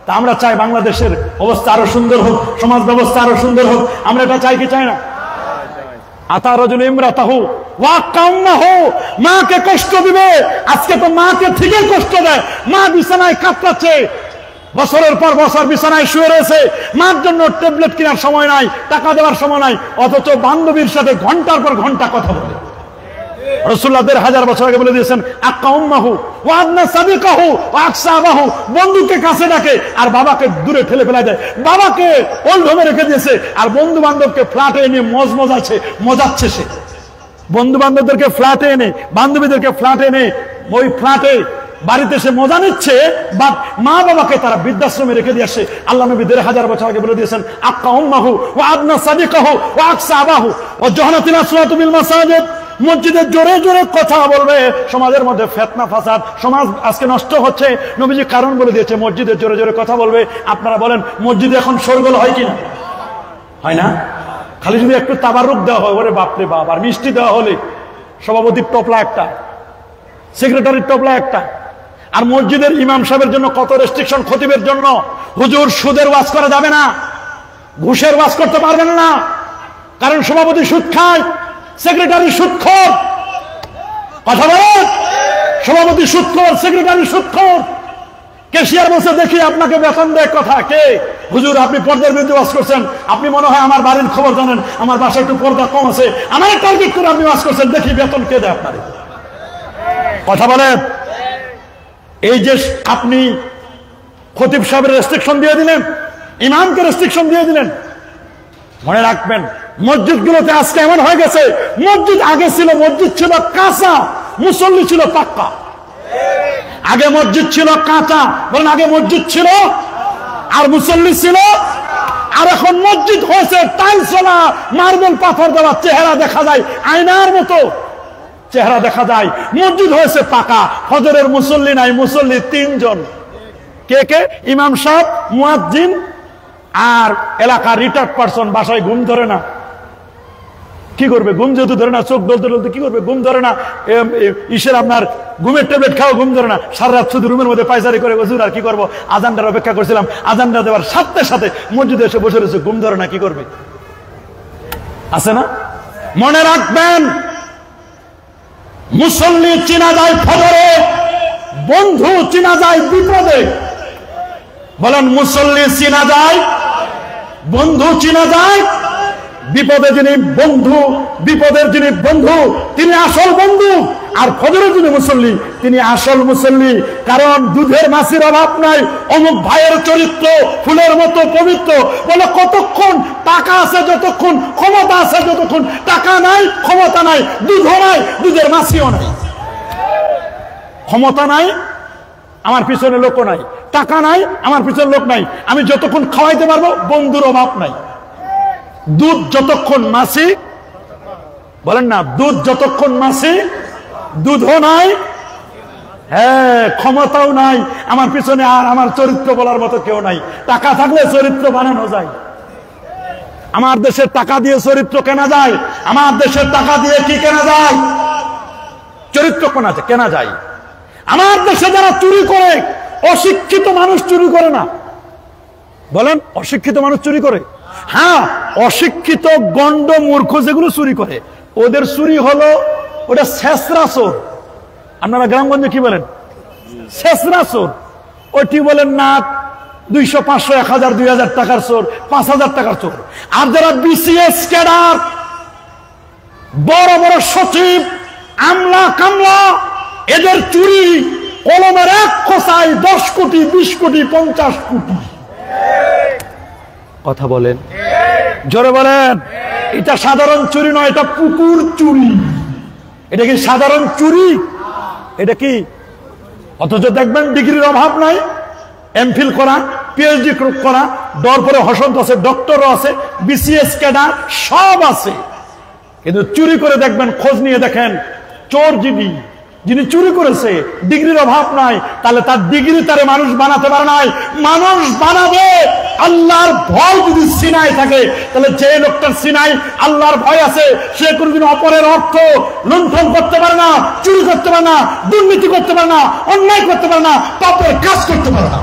তা আমরা চাই বাংলাদেশের অবস্থা আরো সুন্দর হোক, সমাজ ব্যবস্থা আরো সুন্দর হোক। আমরা এটা চাই কি চাই না? আতা রাজুল ইমরাতাহু ওয়া কাউনাহু, মাকে কষ্ট দিবে। আজকে তো মাকে ঠিকই কষ্ট দেয়। মা বিছানায় কাতরাচ্ছে, বছরের পর বছর বিছানায় শুয়ে রয়েছে, মার জন্য ট্যাবলেট কেনার সময় নাই, টাকা দেওয়ার সময় নাই, অথচ বান্ধবীর সাথে ঘন্টার পর ঘন্টা কথা বলে। রাসূলুল্লাহ ১৫০০ বছর আগে বলে দিয়েছেন, আক্কা উম্মাহু ওয়া আদনা সাদিকাহু ওয়া আকসা আবাহু, বন্ধুকে কাছে ডাকে আর বাবাকে দূরে ঠেলে ফেলা যায়। বাবাকে ওল্ড হোমে রেখে দিয়েছে আর বন্ধু বান্ধবকে ফ্ল্যাটে এনে মজাচ্ছে সে। বন্ধু বান্ধবদেরকে ফ্ল্যাটে এনে, বান্ধবীদেরকে ফ্ল্যাটে এনে ওই ফ্ল্যাটে বাড়িতে সে মজা নিচ্ছে, বাট মা বাবাকে তারা বৃদ্ধাশ্রমে রেখে দিয়ে আসে। আল্লাহ নবী ১৫০০ বছর আগে বলে দিয়েছেন, আক্কা উম্মাহু ওয়া আদনা সাদিকাহু ওয়া আকসা আবাহু ওয়া জাহানাতিল আসওয়াতু বিল মাসাজিদ, মসজিদে জোরে জোরে কথা বলবে, সমাজের মধ্যে ফিতনা ফাসাদ, সমাজ আজকে নষ্ট হচ্ছে। নবীজি কারণ বলে দিয়েছে, মসজিদে জোরে জোরে কথা বলবে। আপনারা বলেন মসজিদে এখন শোরগোল হয় কিনা? হয় না? খালি যদি একটু তাবারুক দেওয়া হয়, ওরে বাপরে বাপ, আর মিষ্টি দেওয়া হলে সভাপতির টপলা একটা, সেক্রেটারির টপলা একটা। আর মসজিদের ইমাম সাহেবের জন্য কত রেস্ট্রিকশন, খতিবের জন্য। হুজুর সুদের ওয়াজ করা যাবে না, ঘুষের ওয়াজ করতে পারবেন না, কারণ সভাপতি সুদ খায়, সেক্রেটারি সুদখোর। কথা বলেন, সভাপতি সুদখোর, সেক্রেটারি সুদখোর। ক্যাশিয়ার বসে দেখি আপনাকে বেতন দেয়, কথা কে? হুজুর আপনি পর্দার বিরুদ্ধে ওয়াজ করছেন, আপনি মনে হয় আমার বাড়ির খবর জানেন, আমার বাসায় একটু পর্দা কম আছে, আমার টার্গেট করে আপনি ওয়াজ করছেন, দেখি বেতন কে দেয় আপনার? কথা বলেন। এই যে আপনি খতিব সাহেবের রেস্ট্রিকশন দিয়ে দিলেন, ইমামকে রেস্ট্রিকশন দিয়ে দিলেন, মনে রাখবেন মসজিদগুলোতে আজকে এমন হয়ে গেছে, মসজিদ আগে ছিল, মসজিদ ছিল কাঁচা, মুসল্লি ছিল পাক্কা। আগে মসজিদ ছিল কাঁচা, বলেন আগে মসজিদ ছিল আর মুসল্লি ছিল, আর এখন মসজিদ হয়েছে টাইলসওয়ালা, মার্বেল পাথর দেওয়া, চেহারা দেখা যায় আয়নার মতো চেহারা দেখা যায়। মসজিদ হয়েছে পাকা, ফজরের মুসল্লি নাই, মুসল্লি ৩ জন। কে কে? ইমাম সাহেব, মুয়াজ্জিন আর এলাকার রিটায়ার্ড পারসন। বাসায় ঘুম ধরে না, কি করবে? ঘুম যেহেতু ধরে না, চোখ ডলতে ডলতে কি করবে? ঘুম ধরে না, ইসের আপনার ঘুমের ট্যাবলেট খাও, ঘুম ধরে না, সারা রাত শুধু রুমের মধ্যে পায়চারি করে, হুজুর আর কি করবো, আজানটার অপেক্ষা করছিলাম, আজানটা দেওয়ার সাথে সাথে মসজিদে এসে বসে রয়েছে, ঘুম ধরে না, কি করবে? আছে না? মনে রাখবেন, মুসল্লি চিনা যায় ফজরে, বন্ধু চিনা যায় বিপদে। বলেন মুসল্লি চিনা যায়, বন্ধু চিনা যায় বিপদে। যিনি বন্ধু, বিপদের যিনি বন্ধু, তিনি আসল বন্ধু। আর ফজরের যিনি মুসল্লি, তিনি আসল মুসল্লি। কারণ দুধের মাছির অভাব নাই, অমুক ভাইয়ের চরিত্র ফুলের মতো পবিত্র। বলে কতক্ষণ টাকা আছে, যতক্ষণ ক্ষমতা আছে, যতক্ষণ টাকা নাই, ক্ষমতা নাই, দুধও নাই, দুধের মাছিও নাই। ক্ষমতা নাই, আমার পিছনে লোক নাই, টাকা নাই, আমার পিছনে লোক নাই, আমি যতক্ষণ খাওয়াইতে পারবো, বন্ধুর অভাব নাই। দুধ যতক্ষণ মাছি, বলেন না, দুধ যতক্ষণ মাছি, দুধও নাই, হ্যাঁ ক্ষমতাও নাই, আমার পিছনে আর আমার চরিত্র বলার মতো কেউ নাই। টাকা থাকলে চরিত্র বানানো যায়। আমার দেশের টাকা দিয়ে চরিত্র কেনা যায়, আমার দেশের টাকা দিয়ে কি কেনা যায়? চরিত্র কেনা যায়। আমার দেশে যারা চুরি করে, অশিক্ষিত মানুষ চুরি করে না। বলেন অশিক্ষিত মানুষ চুরি করে? হ্যাঁ, অশিক্ষিত গন্ড মূর্খ যেগুলো চুরি করে, ওদের চুরি হলো ওটা ছেঁচড়া চোর। আপনারা গ্রামগঞ্জে কি বলেন? ছেঁচড়া চোর। ওটি বলেন না 200, 500, 1000, 2000 টাকার চোর, 5000 টাকার চোর। আর যারা বিসিএস ক্যাডার, বড় বড় সচিব, আমলা কামলা, এদের চুরি কলমের এক খোসায় 10 কোটি, 20 কোটি, 50 কোটি। কথা বলেন, জোরে বলেন। এটা সাধারণ চুরি নয়, এটা পুকুর চুরি। এটা কি সাধারণ চুরি? এটা কি? অথচ দেখবেন ডিগ্রির অভাব নাই, এমফিল করা, পিএইচডি করা, পরে হসন্ত আছে, ডক্টরও আছে, বিসিএস ক্যাডার সব আছে। কিন্তু চুরি করে দেখবেন, খোঁজ নিয়ে দেখেন, চোর যিনি চুরি করেছে, ডিগ্রির অভাব নাই, তাহলে তার ডিগ্রি তারে মানুষ বানাতে পারে নাই। মানুষ বানাবে আল্লাহর ভয় যদি সিনায় থাকে। তাহলে যে লোকটার সিনায় আল্লাহর ভয় আছে, সে কোনদিন অপরের অর্থ লুণ্ঠন করতে পারে না, চুরি করতে পারে না, দুর্নীতি করতে পারে না, অন্যায় করতে পারে না, পাপের কাজ করতে পারে না।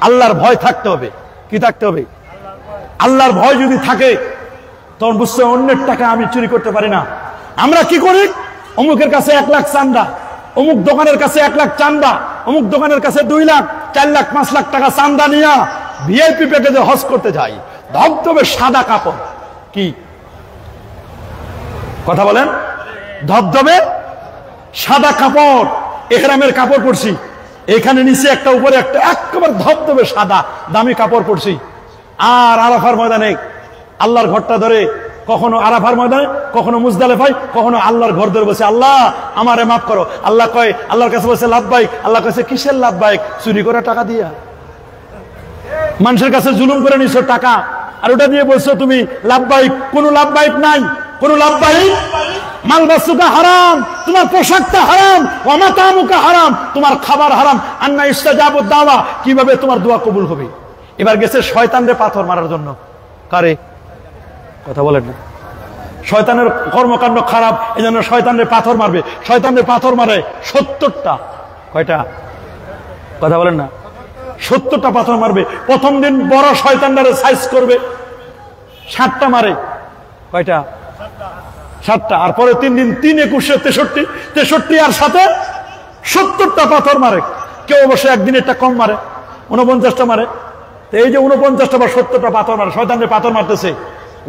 আল্লাহর ভয় থাকতে হবে। কি থাকতে হবে? আল্লাহর ভয় যদি থাকে, তখন বুঝতে অন্যের টাকা আমি চুরি করতে পারি না। আমরা কি করি? অমুকের কাছে 1 লাখ চান্দা, অমুক দোকানের কাছে 1 লাখ চান্দা, অমুক দোকানের কাছে 2 লাখ, 4 লাখ 5 লাখ টাকা চান্দা নিয়া ভিআইপি প্যাকেজে হজ করতে যায়, ধবধবে সাদা কাপড়। কি কথা বলেন? ধবধবে সাদা কাপড়, ইহরামের কাপড় পরছি, এখানে নিচে একটা উপরে একটা, একেবারে ধবধবে সাদা দামি কাপড় পরছি। আর আরাফার ময়দানে আল্লাহর ঘরটা ধরে, কখনো আরাফার ময়দানে, কখনো মুজদালিফায়, কখনো আল্লাহর ঘর ধরে বসে, আল্লাহ আমারে মাফ করো। আল্লাহ কয়, আল্লাহর কাছে বসে লাভবাইক। আল্লাহ কাছে কিসের লাভবাইক? চুরি করে টাকা দিয়া, মানুষের কাছে জুলুম করে নিছো টাকা, আর ওটা দিয়ে বলছো তুমি লাভবাইক। কোন লাভবাইক নাই, কোন লাভবাইক। মালবাসুকা হারাম, তোমার পোশাকটা হারাম, ওয়ামাতামুকা হারাম, তোমার খাবার হারাম। আন্না ইস্তাজাবুদ দাওয়া, কিভাবে তোমার দোয়া কবুল হবে? এবার গেছে শয়তানরে পাথর মারার জন্য। কারে? কথা বলেন না। শয়তানের কর্মকাণ্ড খারাপ, এই জন্য শয়তানরে পাথর মারবে। শয়তানরে পাথর মারে 70টা। কয়টা? কথা বলেন না। 70টা পাথর মারবে। প্রথম দিন বড় শয়তানরে সাইজ করবে, 7টা মারে। কয়টা? 7টা। আর পরে 3 দিন 3 21 63 আর সাথে 70টা পাথর মারে। কেউ অবশ্য একদিনেরটা কম মারে, 49টা মারে। এই যে 49টা বা 70টা পাথর মারে, শয়তানরে পাথর মারতেছে,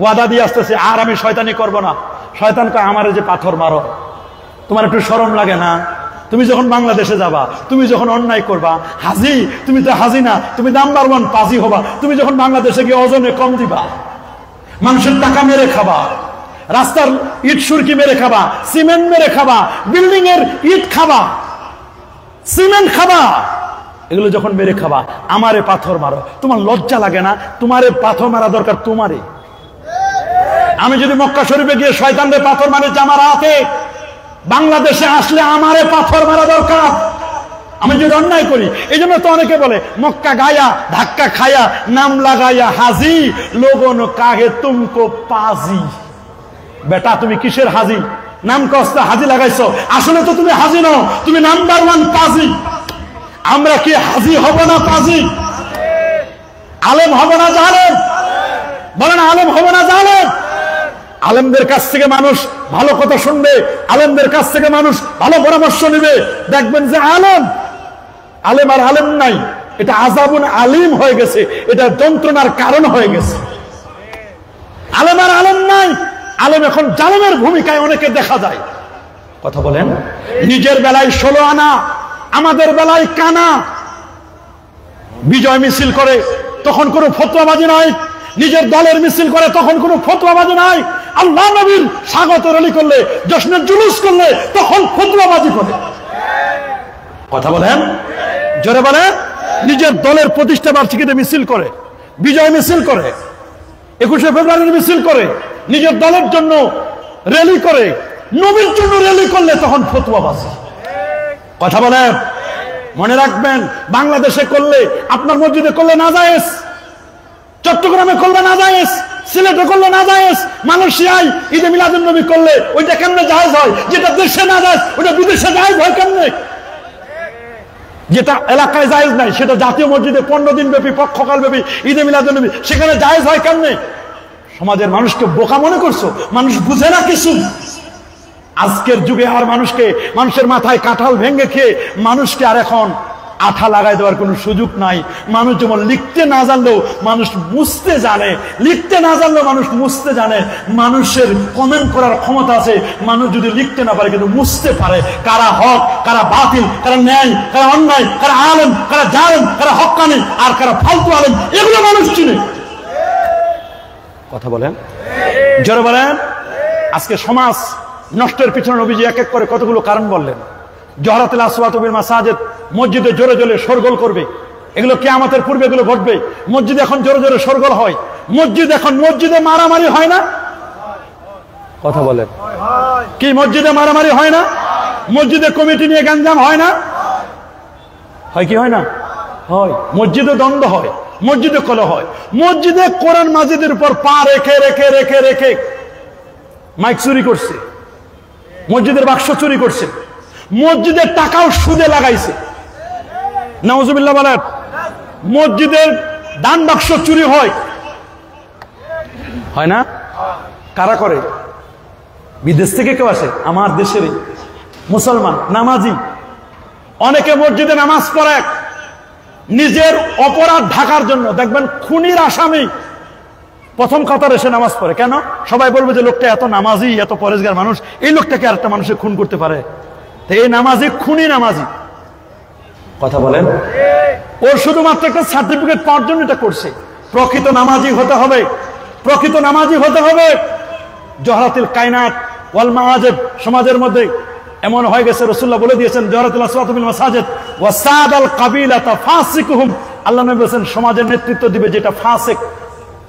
ওয়াদা দিয়ে আসতেছে আর আমি শয়তানি করব না। শয়তান কয়, আমারে যে পাথর মারো, তোমার একটু শরম লাগে না? তুমি যখন বাংলাদেশে যাবা, তুমি যখন অন্যায় করবা, হাজি, তুমি তো হাজি না, তুমি নাম্বার 1 পাজি হবা। তুমি যখন বাংলাদেশে গিয়ে ওজনে কম দিবা, মানুষের টাকা মেরে খাবা, রাস্তার ইট সুরকি মেরে খাবা, সিমেন্ট মেরে খাবা, বিল্ডিং এর ইট খাবা, সিমেন্ট খাবা, এগুলো যখন মেরে খাবা, আমারে পাথর মারো। তোমার লজ্জা লাগে না? তোমারে পাথর মারা দরকার তোমারে। আমি যদি মক্কা শরীফে গিয়ে শয়তানরে পাথর মারে জামার হাতে, বাংলাদেশে আসলে আমারে পাথর মারা দরকার। আমি যদি অন্যায় করি, এই জন্য তো অনেকে বলে মক্কা গায়া ধাক্কা খায়া নাম লাগাইয়া হাজি, লোগন কাহে তুমকো পাজি। বেটা তুমি কিসের হাজি? নাম কস্তা হাজি লাগাইছো, আসলে তো তুমি হাজি নও, তুমি নাম্বার 1 পাজি। আমরা কি হাজি হব না পাজি? আলেম হব না জালেম? বলেন, আলেম হব না জালেম? আলেমদের কাছ থেকে মানুষ ভালো কথা শুনবে, আলেমদের কাছ থেকে মানুষ ভালো পরামর্শ নেবে। দেখবেন যে আলেম আর আলেম নাই, এটা আযাবুন আলিম হয়ে গেছে, এটা যন্ত্রণার কারণ হয়ে গেছে। আলেম আর আলেম নাই, আলেম এখন জালেমের ভূমিকায় অনেকে দেখা যায়। কথা বলেন। নিজের বেলায় 16 আনা, আমাদের বেলায় কানা। বিজয় মিছিল করে তখন কোনো ফতোয়াবাজি নাই, নিজের দলের মিছিল করে তখন কোনো ফতোয়াবাজি নাই। আল্লাহ নবীর স্বাগত রলি করলে, জশ্নের জুলুস করলে তখন ফতোয়াবাজি করে। কথা বলেন, জোরে বলেন। নিজের দলের প্রতিষ্ঠা বার্ষিকীতে মিছিল করে, বিজয় মিছিল করে, 21শে ফেব্রুয়ারির মিছিল করে, নিজের দলের জন্য র্যালি করে, নবীর জন্য র্যালি করলে তখন ফতোয়াবাজি। কথা বলেন। মনে রাখবেন, বাংলাদেশে করলে, আপনার মসজিদে করলে না জায়েজ, চট্টগ্রামে করলে না জায়েজ, সিলেটে করলে না জায়েজ, মালয়েশিয়ায় ঈদে মিলাদুন নবী করলে ওইটা কেমনে জায়েজ হয়? যেটা দেশে না জায়েজ ওটা বিদেশে জায়েজ হয় কেমনে? যেটা এলাকায় জায়েজ নাই সেটা জাতীয় মসজিদে 15 দিন ব্যাপী, পক্ষকাল ব্যাপী ঈদে মিলাদুন নবী, সেখানে জায়েজ হয় কেমনে? সমাজের মানুষকে বোকা মনে করছো? মানুষ বুঝে না কিছু। আজকের যুগে আর মানুষের মাথায় কাঁঠাল ভেঙে খেয়ে মানুষকে আর এখন আঠা লাগাই দেওয়ার কোনো সুযোগ নাই। মানুষ যেমন লিখতে না জানলেও মানুষ মুছতে জানে, লিখতে না জানলেও মানুষ মুছতে জানে। মানুষের কমেন্ট করার ক্ষমতা আছে, মানুষ যদি লিখতে না পারে কিন্তু মুছতে পারে। কারা হক, কারা বাতিল, কারা ন্যায়, কারা অন্যায়, কারা আলেম, কারা জালেম, কারা হক্কানি, আর কারা ফালতু আলেম, এগুলো মানুষ চিনে। কথা বলেন, জোরে বলেন। আজকে সমাজ নষ্টের পিছনে নবীজি এক এক করে কতগুলো কারণ বললেন। জহরাতুল আসওয়াত বিল মাসাজিদ, মসজিদে জোরে জোরে শোরগোল করবে, এগুলো কিয়ামতের পূর্বে এগুলো ঘটবে। মসজিদে এখন জোরে জোরে শোরগোল হয়, মসজিদে মারামারি হয় না? কথা বলেন। কি মসজিদে মারামারি হয় না? মসজিদে কমিটি নিয়ে গ্যাঞ্জাম হয় না? হয় কি হয় না? হয়। মসজিদে দ্বন্দ্ব হয়, মসজিদে কলহ হয়, মসজিদে কোরআন মাজিদের উপর পা রেখে রেখে রেখে রেখে মাইক চুরি করছে, মসজিদের বাক্স চুরি করছে, মসজিদের টাকাও সুদে লাগাইছে। নাউজুবিল্লাহ বলেন। মসজিদের দান বাক্স চুরি হয় না? কারা করে? বিদেশ থেকে কেউ আসে, আমার দেশেরই মুসলমান নামাজি, অনেকে মসজিদে নামাজ পড়ে, নিজের অপরাধ ঢাকার জন্য দেখবেন খুনির আসামি প্রথম কাতারে এসে নামাজ পড়ে। কেন? সবাই বলবে যে লোকটা এত নামাজি, এত পরেশগার মানুষ, এই লোকটাকে আরেকটা মানুষের খুন করতে পারে। তো এই নামাজি খুনি নামাজি। কথা বলেন, ওর শুধুমাত্র একটা সার্টিফিকেট পাওয়ার জন্য এটা করছে। প্রকৃত নামাজি হতে হবে, প্রকৃত নামাজি হতে হবে। জহরাতুল কায়নাত ওয়াল মাআজিব সমাজের মধ্যে এমন হয়ে গেছে, রাসূলুল্লাহ বলে দিয়েছেন জহরাতুল আসওয়াতু বিল মাসাজিদ ওয়া সাদাল কাবিলাতা ফাসিকুহুম। আল্লাহ নবী বলেছেন সমাজের নেতৃত্ব দিবে যেটা ফাসিক,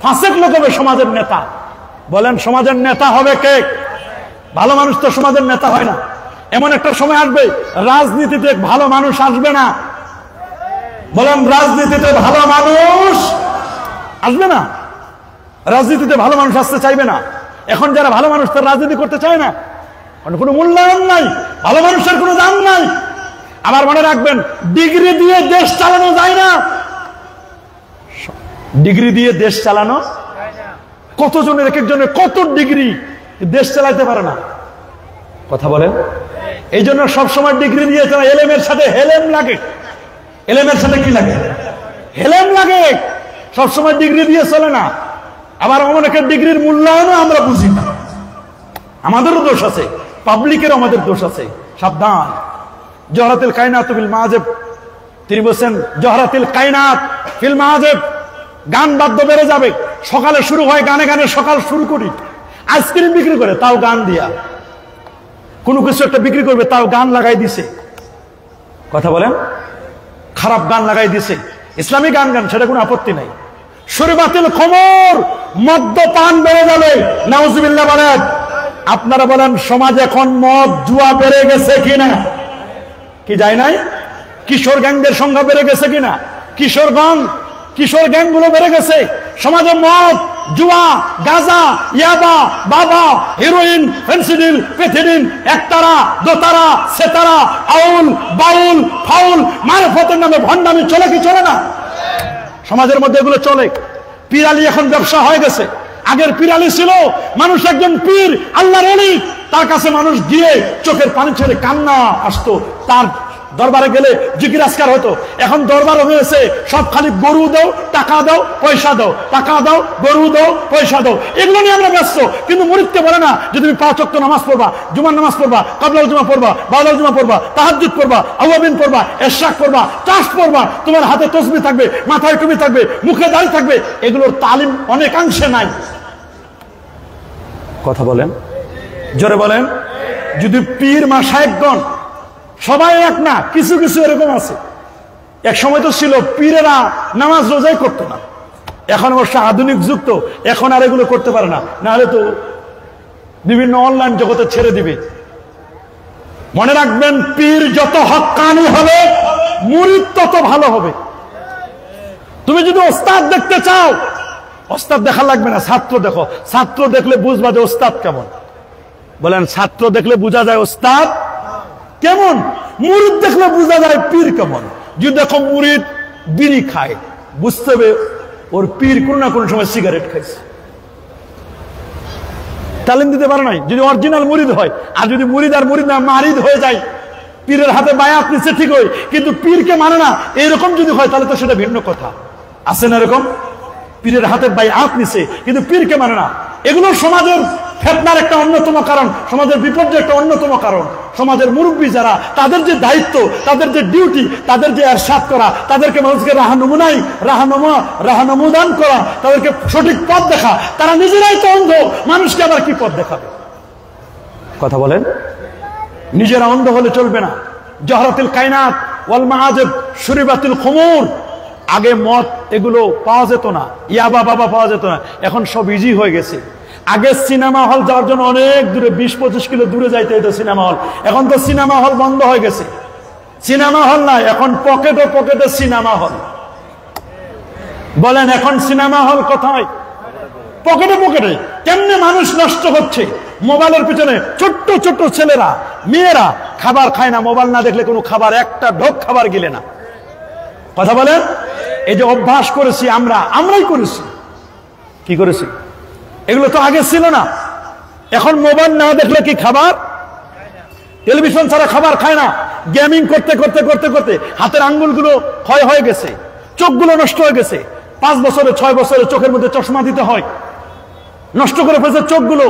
ফাসিক লোক হবে সমাজের নেতা। বলেন সমাজের নেতা হবে কে? ভালো মানুষ তো সমাজের নেতা হয় না। এমন একটা সময় আসবে রাজনীতিতে ভালো মানুষ আসবে না। বলেন রাজনীতিতে ভালো মানুষ আসবে না, রাজনীতিতে ভালো মানুষ আসতে চাইবে না। এখন যারা ভালো মানুষ তারা রাজনীতি করতে চায় না, কোনো মূল্যায়ন নাই, ভালো মানুষের কোনো দাম নাই। আবার মনে রাখবেন ডিগ্রি দিয়ে দেশ চালানো যায় না, ডিগ্রি দিয়ে দেশ চালানো কতজনের, এক একজনের কত ডিগ্রি, দেশ চালাতে পারে না। কথা বলেন, এই জন্য সবসময় ডিগ্রি দিয়ে চলে। এলেমের সাথে হেলেম লাগে, এলেমের সাথে কি লাগে? হেলেম লাগে। সবসময় ডিগ্রি দিয়ে চলে না। আবার অনেকের ডিগ্রির মূল্যায়নও আমরা বুঝি না। আমাদেরও দোষ আছে, পাবলিকের আমাদের দোষ আছে। সাবধান। জহরাতুল কায়নাত ফিল মাআজিব, তিনি বলেছেন জহরাতুল কায়নাত ফিল মাআজিব, গান বাদ্য বেড়ে যাবে। সকালে শুরু হয় গানে গানে, সকাল শুরু করি। আইসক্রিম বিক্রি করে তাও গান দিয়া, কোনো কিছু একটা বিক্রি করবে তাও গান লাগাই দিছে। কথা বলেন, খারাপ গান লাগাই দিছে। ইসলামী গান গান সেটা কোনো আপত্তি নাই। শরীবাতিল খমর, মদ্যপান বেড়ে যাবে। নাউজুবিল্লাহ বলেন। আপনারা বলেন সমাজ এখন মদ জুয়া বেড়ে গেছে কিনা? কি যায় নাই? কিশোর গ্যাংদের সংখ্যা বেড়ে গেছে কিনা? কিশোর গ্যাং গুলো বেড়ে গেছে। সমাজে মদ, জুয়া, গাঁজা, ইয়াবা, বাবা, হিরোইন, ফেন্সিডিল, পেথিডিন, একতারা, দোতারা, সেতারা, আউল, বাউল, ফাউল, মারফতের নামে ভণ্ডামি চলে কি চলে না? সমাজের মধ্যে এগুলো চলে। পিরালি এখন ব্যবসা হয়ে গেছে। আগের পিরালি ছিল মানুষ একজন পীর, আল্লাহর ওলি, তার কাছে মানুষ গিয়ে চোখের পানি ছেড়ে কান্না আসতো, তার দরবারে গেলে জিকিরাজকার হতো। এখন দরবার হয়েছে সব খালি গরু দাও, টাকা দাও, পয়সা দাও, টাকা দাও, গরু দাও, পয়সা দাও, এগুলো নিয়ে আমরা ব্যস্ত। কিন্তু মুরিদকে বলে না যে তুমি 5 ওয়াক্ত নামাজ পড়বা, জুমার নামাজ পড়বা, কাবলাল জুমা পড়বা, বাদাল জুমা পড়বা, তাহাজ্জুদ পড়বা, আওয়াবিন পড়বা, ইশরাক পড়বা, চাষ পড়বা, তোমার হাতে তসবিহ থাকবে, মাথায় টুপি থাকবে, মুখে দাড়ি থাকবে। এগুলোর তালিম অনেকাংশে নাই। কথা বলেন, জোরে বলেন। যদি পীর মাশায়েখগণ সবাই এক না, কিছু কিছু এরকম আছে। এক সময় তো ছিল পীরেরা নামাজ রোজাই করতো না। এখন অবশ্য আধুনিক যুগ তো, এখন আর এগুলো করতে পারে না, নাহলে তো বিভিন্ন অনলাইন জগতে ছেড়ে দিবে। মনে রাখবেন পীর যত হক্কানি হবে মুরিদ তত ভালো হবে। তুমি যদি ওস্তাদ দেখতে চাও, ওস্তাদ দেখা লাগবে না, ছাত্র দেখো। ছাত্র দেখলে বুঝবা যে ওস্তাদ কেমন। বলেন ছাত্র দেখলে বোঝা যায় ওস্তাদ কেমন, মুরিদ দেখলে বোঝা যায় পীর কেমন। যদি দেখো মুরিদ বিড়ি খায়, বুঝতে হবে ওর পীর কোন না কোন সময় সিগারেট খাইছে, তালিম দিতে পারে নাই। যদি অরিজিনাল মুরিদ হয়, আর যদি মুরিদ আর মুরিদ না মারিদ হয়ে যায়, পীরের হাতে বায়াত নিচ্ছে ঠিক হয়, কিন্তু পীরকে মানে না, এরকম যদি হয় তাহলে তো সেটা ভিন্ন কথা। আছে না এরকম? পীরের হাতে বায়াত নিছে কিন্তু পীরকে মানে না। এগুলো সমাজের ফিতনার একটা অন্যতম কারণ, সমাজের বিপর্যয়ের একটা অন্যতম কারণ। সমাজের মুরব্বী যারা, তাদের যে দায়িত্ব, তাদের যে ডিউটি, তাদের যে ইরশাদ করা, তাদেরকে মানুষকে রাহনুমুদান করা, তাদেরকে সঠিক পথ দেখা, তারা নিজেরাই তো অন্ধ, মানুষকে আবার কি পথ দেখাবে? কথা বলেন। নিজেরা অন্ধ হলে চলবে না। জহরাতুল কায়নাত ওয়াল মাআজিব, শুরিবাতুল খুমুর। আগে মদ এগুলো পাওয়া যেত না, ইয়াবা বাবা পাওয়া যেত না, এখন সব ইজি হয়ে গেছে। আগে সিনেমা হল যাওয়ার জন্য অনেক দূরে 20-25 কিলো দূরে যাইতে হতো সিনেমা হল। এখন তো সিনেমা হল বন্ধ হয়ে গেছে। সিনেমা হল নাই, এখন পকেটে পকেটে সিনেমা হল। বলেন এখন সিনেমা হল কোথায়? পকেটে পকেটে। কেমনে মানুষ নষ্ট হচ্ছে মোবাইলের পিছনে। ছোট্ট ছোট্ট ছেলেরা, মেয়েরা খাবার খায় না, মোবাইল না দেখলে কোনো খাবার, একটা ঢোক খাবার গিলে না। কথা বলেন। এই যে অভ্যাস করেছি আমরাই করেছি। কি করেছি? এগুলো তো আগে ছিল না। এখন মোবাইল না দেখলে কি খাবার? টেলিভিশন ছাড়া খাবার খায় না। গেমিং করতে করতে করতে করতে হাতের আঙ্গুলগুলো ক্ষয় হয়ে গেছে। চোখগুলো নষ্ট হয়ে গেছে। 5 বছরে 6 বছরে চোখের মধ্যে চশমা দিতে হয়, নষ্ট করে ফেলছে চোখগুলো।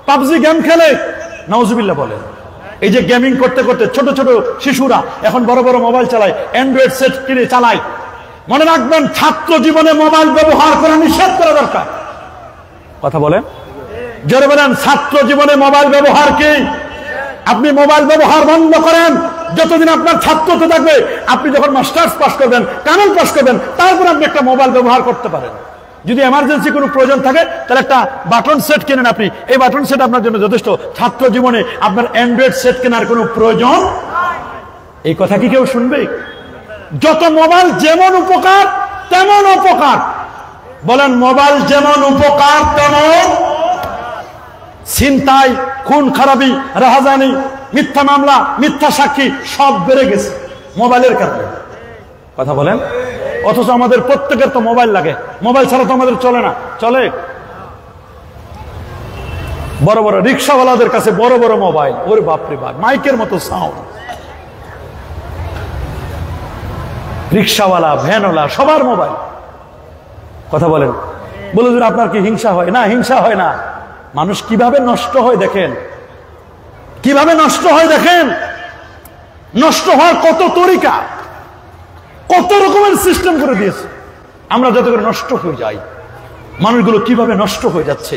পাবজি গেম খেলে, নাউজুবিল্লাহ বলে। এই যে গেমিং করতে করতে ছোট ছোট শিশুরা এখন বড় বড় মোবাইল চালায়, অ্যান্ড্রয়েড সেট কিনে চালায়। মনে রাখবেন, ছাত্র জীবনে মোবাইল ব্যবহার করা নিষেধ করা দরকার। কথা বলেন, জোরে বলেন, ছাত্র জীবনে মোবাইল ব্যবহার কি? আপনি মোবাইল ব্যবহার বন্ধ করেন যতদিন আপনার ছাত্রত্ব থাকবে। আপনি যখন মাস্টার্স পাস করবেন, কানুন পাস করবেন, তারপর আপনি একটা মোবাইল ব্যবহার করতে পারেন। যদি এমার্জেন্সি কোনো প্রয়োজন থাকে তাহলে একটা বাটন সেট কেনেন আপনি, এই বাটন সেট আপনার জন্য যথেষ্ট। ছাত্র জীবনে আপনার অ্যান্ড্রয়েড সেট কেনার কোনো প্রয়োজন। এই কথা কি কেউ শুনবে? যত মোবাইল যেমন উপকার তেমন অপকার। বলেন, মোবাইল যেমন উপকার তেমন ছিনতাই, খুন খারাপি, রাহাজানি, মিথ্যা মামলা, মিথ্যা সাক্ষী সব বেড়ে গেছে মোবাইলের কারণে। কথা বলেন, অথচ আমাদের প্রত্যেকের তো মোবাইল লাগে। মোবাইল ছাড়া তো আমাদের চলে না। চলে? বড় বড় রিক্সাওয়ালাদের কাছে বড় বড় মোবাইল, ওরে বাপরে বাপ, মাইকের মতো সাউন্ড। রিক্সাওয়ালা, ভ্যানওয়ালা, সবার মোবাইল। কথা বলেন, বলে যে আপনার কি হিংসা হয়? না, হিংসা হয় না। মানুষ কিভাবে নষ্ট হয় দেখেন, কিভাবে নষ্ট হয় দেখেন। নষ্ট হওয়ার কত তরিকা, কত রকমের সিস্টেম করে দিয়েছে। আমরা যাতে করে নষ্ট হয়ে যাই, মানুষগুলো কিভাবে নষ্ট হয়ে যাচ্ছে।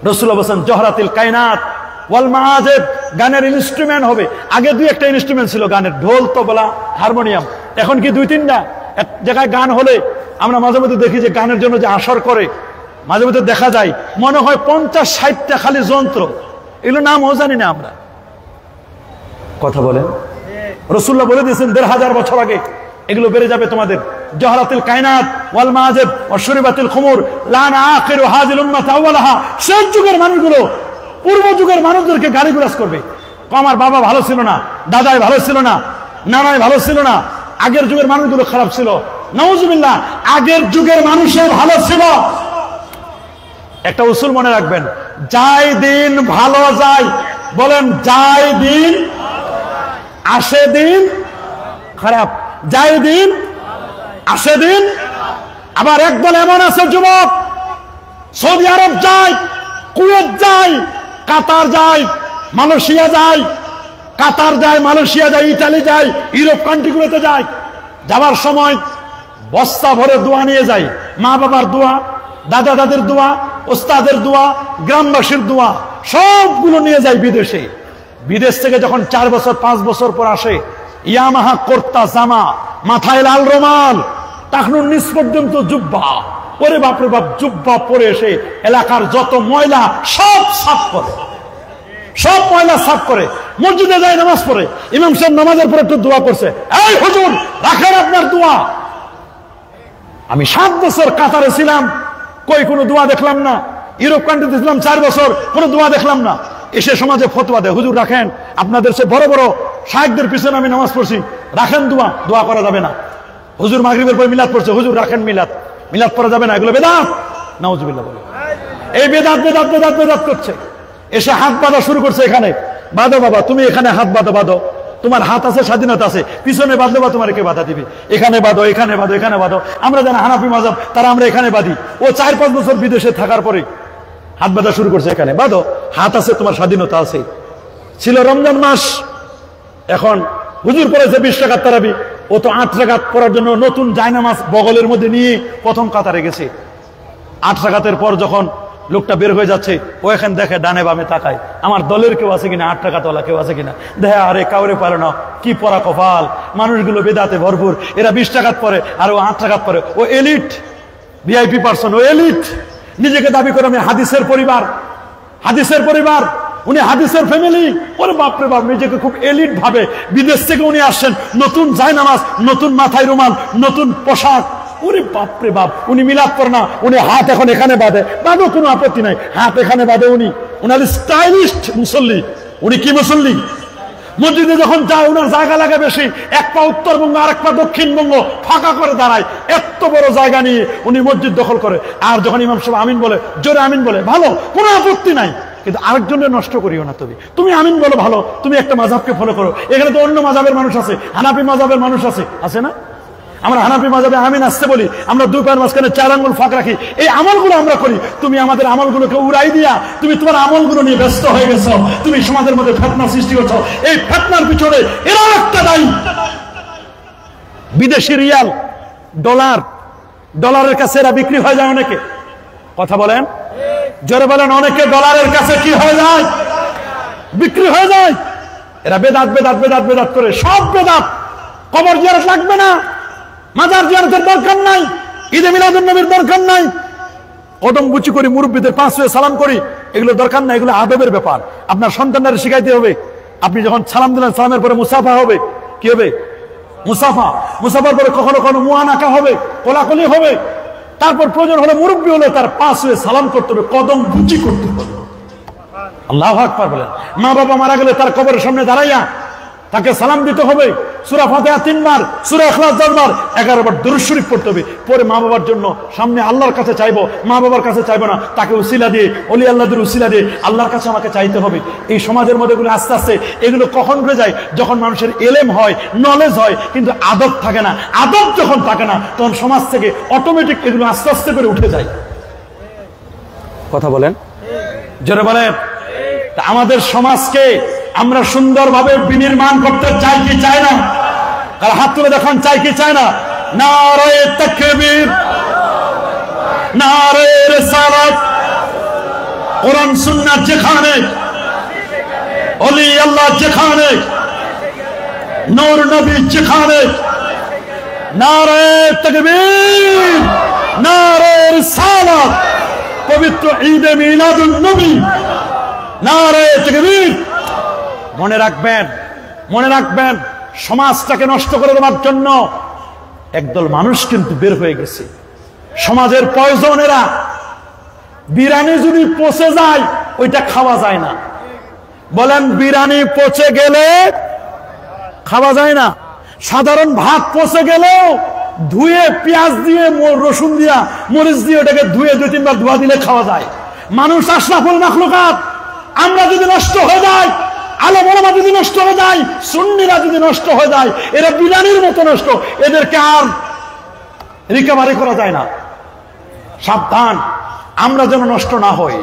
রাসূলুল্লাহ বলেন, জহরাতিল কায়নাত ওয়াল মাআজিব, গানের ইনস্ট্রুমেন্ট হবে। আগে 2-1টা ইনস্ট্রুমেন্ট ছিল গানের, ঢোল, তবলা, হারমোনিয়াম। এখন কি 2-3টা? এক জায়গায় গান হলে আমরা মাঝে মধ্যে দেখি যে গানের জন্য যে আসর করে, মাঝে মধ্যে দেখা যায় মনে হয় 50-60টা খালি যন্ত্র। এগুলো নামও জানি না আমরা। কথা বলেন, রাসূলুল্লাহ বলে দিয়েছেন 1500 বছর আগে এগুলো বেড়ে যাবে তোমাদের। জহরাতিল কায়নাত ওয়াল মাআজিব ওয়াশরিবাতিল খুমুর লানা আখিরু হাযিল উম্মাত আওয়ালাহা। শেষ যুগের মানুষগুলো পূর্ব যুগের মানুষদেরকে গালিগালাজ করবে। আমার বাবা ভালো ছিল না, দাদাই ভালো ছিল না, নানাই ভালো ছিল না, আগের যুগের মানুষগুলো খারাপ ছিল। নাউজুবিল্লাহ, আগের যুগের মানুষের ভালো ছিল। একটা উসুল মনে রাখবেন, যাই দিন ভালো যায়। বলেন, যাই দিন আসে দিন খারাপ, যাই দিন আসে দিন। আবার একদল এমন আছে যুবক, সৌদি আরব যায়, কুয়েত যায়, কাতার যায়, মালয়েশিয়া যায়, কাতার যায়, মালয়েশিয়া যায়, ইতালি যায়, ইউরোপ কান্ট্রিগুলোতে যায়। যাওয়ার সময় বস্তা ভরে দোয়া নিয়ে যায়। মা বাবার দোয়া, দাদা দাদের দোয়া, ওস্তাদের দোয়া, গ্রামবাসীর দোয়া, সবগুলো নিয়ে যায় বিদেশে। বিদেশ থেকে যখন 4 বছর 5 বছর পর আসে, ইয়ামাহা কুর্তা জামা, মাথায় লাল রুমাল, টাকনুর নিচ পর্যন্ত জুব্বা। ওরে বাপরে বাপ, জুব্বা পরে এসে এলাকার যত ময়লা সব সাফ করে, সব ময়লা সাফ করে। মসজিদে যায়, নামাজ পড়ে। ইমাম সাহেব নামাজের পরে একটু দোয়া করছে, এই হুজুর রাখেন আপনার দোয়া। আমি 7 বছর কাতারে ছিলাম, কই কোনো দোয়া দেখলাম না। ইউরোপ কান্ট্রিতে ছিলাম 4 বছর, কোনো দোয়া দেখলাম না। এসে সমাজে ফতোয়া দেয়, হুজুর রাখেন, আপনাদের সে বড় বড় শায়েখদের পিছনে আমি নামাজ পড়ছি, রাখেন দোয়া, দোয়া করা যাবে না। হুজুর মাগরিবের পর মিলাদ পড়ছে, হুজুর রাখেন মিলাদ, মিলাদ পড়া যাবে না, এগুলো বেদাত। নাউজুবিল্লাহ বলে, এই বেদাত বেদাত বেদাত বেদাত করছে। এসে হাত বাঁধা শুরু করছে। এখানে বাঁধো বাবা, তুমি এখানে হাত বাঁধো, বাঁধো, তোমার হাত আছে, স্বাধীনতা আছে। পিছনে বাঁধলে বা তোমার কে বাধা দিবে? এখানে বাঁধো, এখানে বাঁধো, এখানে বাঁধো। আমরা জানি হানাফি মাযহাব, তারা আমরা এখানে বাঁধি। ও 4-5 বছর বিদেশে থাকার পরে হাত বাঁধা শুরু করছে। এখানে বাঁধো, হাত আছে, তোমার স্বাধীনতা আছে। ছিল রমজান মাস, এখন হুজুর পড়েছে 20 টাকার তারাবি। ও তো 8 রাকাত পড়ার জন্য নতুন জায়নামাজ বগলের মধ্যে নিয়ে প্রথম কাতারে গেছে। 8 রাকাতের পর যখন লোকটা বের হয়ে যাচ্ছে, ও এখন দেখে ডানে বামে তাকায়, আমার দলের কেউ আছে কিনা, 8 টাকাতলা কেউ আছে কিনা। দেখে, আরে কাউরে পারে না, কি পড়া কপাল, মানুষগুলো বেদাতে ভরপুর। এরা 20 টাকাত পরে আর ও 8 টাকাত পরে। ও এলিট, ভিআইপি পার্সন, ও এলিট। নিজেকে দাবি করে আমি হাদিসের পরিবার, হাদিসের পরিবার, উনি হাদিসের ফ্যামিলি। ওরে বাপরে বাপ, নিজেকে খুব এলিট ভাবে। বিদেশ থেকে উনি আসছেন, নতুন জায়নামাজ, নতুন মাথায় রুমাল, নতুন পোশাক। ওরে বাপরে বাপ, উনি মিলাদ পড়ে না, উনি হাত এখন এখানে বাঁধে, বাঁধো, কোনো আপত্তি নাই, হাত এখানে বাঁধে। উনি উনার স্টাইলিস্ট মুসল্লি। উনি কি মুসল্লি? মসজিদে যখন যায় ওনার জায়গা লাগে বেশি, এক পা উত্তরবঙ্গ আর এক পা দক্ষিণবঙ্গ ফাঁকা করে দাঁড়ায়। এত বড় জায়গা নিয়ে উনি মসজিদ দখল করে। আর যখন ইমাম সাহেব আমিন বলে, জোরে আমিন বলে, ভালো, কোনো আপত্তি নাই, কিন্তু আরেকজনের নষ্ট করিও না। তুমি আমিন বলো, ভালো, তুমি একটা মাযহাবকে ফলো করো। এখানে তো অন্য মাযহাবের মানুষ আছে, হানাফি মাযহাবের মানুষ আছে, আছে না? আমরা হানাফি মাযহাবে আমিন আসতে বলি, আমরা দুই পায়ের মাঝখানে 4 আঙ্গুল ফাঁক রাখি, এই আমলগুলো আমরা করি। তুমি আমাদের আমলগুলোকে উড়াই দিয়া তুমি তোমার আমলগুলো নিয়ে ব্যস্ত হয়ে গেছো, তুমি সমাজের মধ্যে ফিতনা সৃষ্টি করছো। এই ফিতনার পিছনে এরা একটা দায়ী। বিদেশি রিয়াল, ডলারের কাছে এরা বিক্রি হয়ে যায় অনেকে। কথা বলেন, জোরে বলেন, অনেকে ডলারের কাছে কি হয়ে যায়? বিক্রি হয়ে যায়। এরা বেদাত বেদাত বেদাত বেদাত করে, সব বেদাত। কবর জিয়ারত লাগবে না, মাজার জিয়ারতের দরকার নাই, ঈদে মিলাদুন নবীর দরকার নাই, কদম বুচি করি, মুরব্বীদের 5 ওয়াক্ত সালাম করি, এগুলো দরকার নাই। এগুলো আদবের ব্যাপার, আপনার সন্তানদের শিখাইতে হবে। আপনি যখন সালাম দিলেন, সালামের পরে মুসাফা হবে। কি হবে? মুসাফার পরে কখনো কখনো মুআনাকা হবে, কোলাকুলি হবে। তারপর প্রয়োজন হলে মুরব্বী হলে তার 5 ওয়াক্ত সালাম করতে হবে, কদম বুচি করতে হবে। আল্লাহু আকবার বলেন। মা বাবা মারা গেলে তার কবরের সামনে দাঁড়াইয়া তাকে সালাম দিতে হবে। সূরা ফাতিহা 3 বার, সূরা ইখলাস 10 বার, 11 বার দুরূদ শরীফ পড়তে হবে। পরে মা বাবার জন্য সামনে আল্লাহর কাছে চাইবো, মা বাবার কাছে চাইবো না, তাকে উসিলা দিয়ে, ওলি আল্লাহদের উসিলা দিয়ে আল্লাহর কাছে আমাকে চাইতে হবে। এই সমাজের মধ্যে এগুলো আস্তে আস্তে এগুলো কখন হয়ে যায়? যখন মানুষের এলেম হয়, নলেজ হয়, কিন্তু আদব থাকে না। আদব যখন থাকে না, তখন সমাজ থেকে অটোমেটিক এগুলো আস্তে আস্তে করে উঠে যায়। কথা বলেন, জোরে বলেন। আমাদের সমাজকে আমরা সুন্দরভাবে বিনির্মাণ করতে চাই কি চাই না? আর হাত তুলে দেখান, চাই কি চাই না? নারে তাকবীর, নারে রিসালাত। কোরআন সুন্নাহ যেখানে, ওলি আল্লাহ যেখানে, নূর নবী যেখানে, নারে তাকবীর, নারে রিসালাত। পবিত্র ঈদে মিলাদুন নবী, নারে তাকবীর। মনে রাখবেন, মনে রাখবেন, সমাজটাকে নষ্ট করে দেওয়ার জন্য একদল মানুষ কিন্তু বের হয়ে গেছে। সমাজের প্রয়োজনেরা, বিরিয়ানি যদি পচে যায় ওইটা খাওয়া যায় না। বলেন, বিরিয়ানি পচে গেলে খাওয়া যায় না। সাধারণ ভাত পচে গেলেও ধুয়ে পেঁয়াজ দিয়ে, রসুন দিয়া, মরিচ দিয়ে ওটাকে ধুয়ে 2-3 বার ধোয়া দিলে খাওয়া যায়। মানুষ আশরাফুল মাখলুকাত। আমরা যদি নষ্ট হয়ে যাই, আলেম ওলামা যদি নষ্ট হয়ে যায়, সুন্নিরা যদি নষ্ট হয়ে যায়, এরা বিরিয়ানির মতো নষ্ট, এদেরকে আর রিকভারি করা যায় না। সাবধান, আমরা যেন নষ্ট না হই,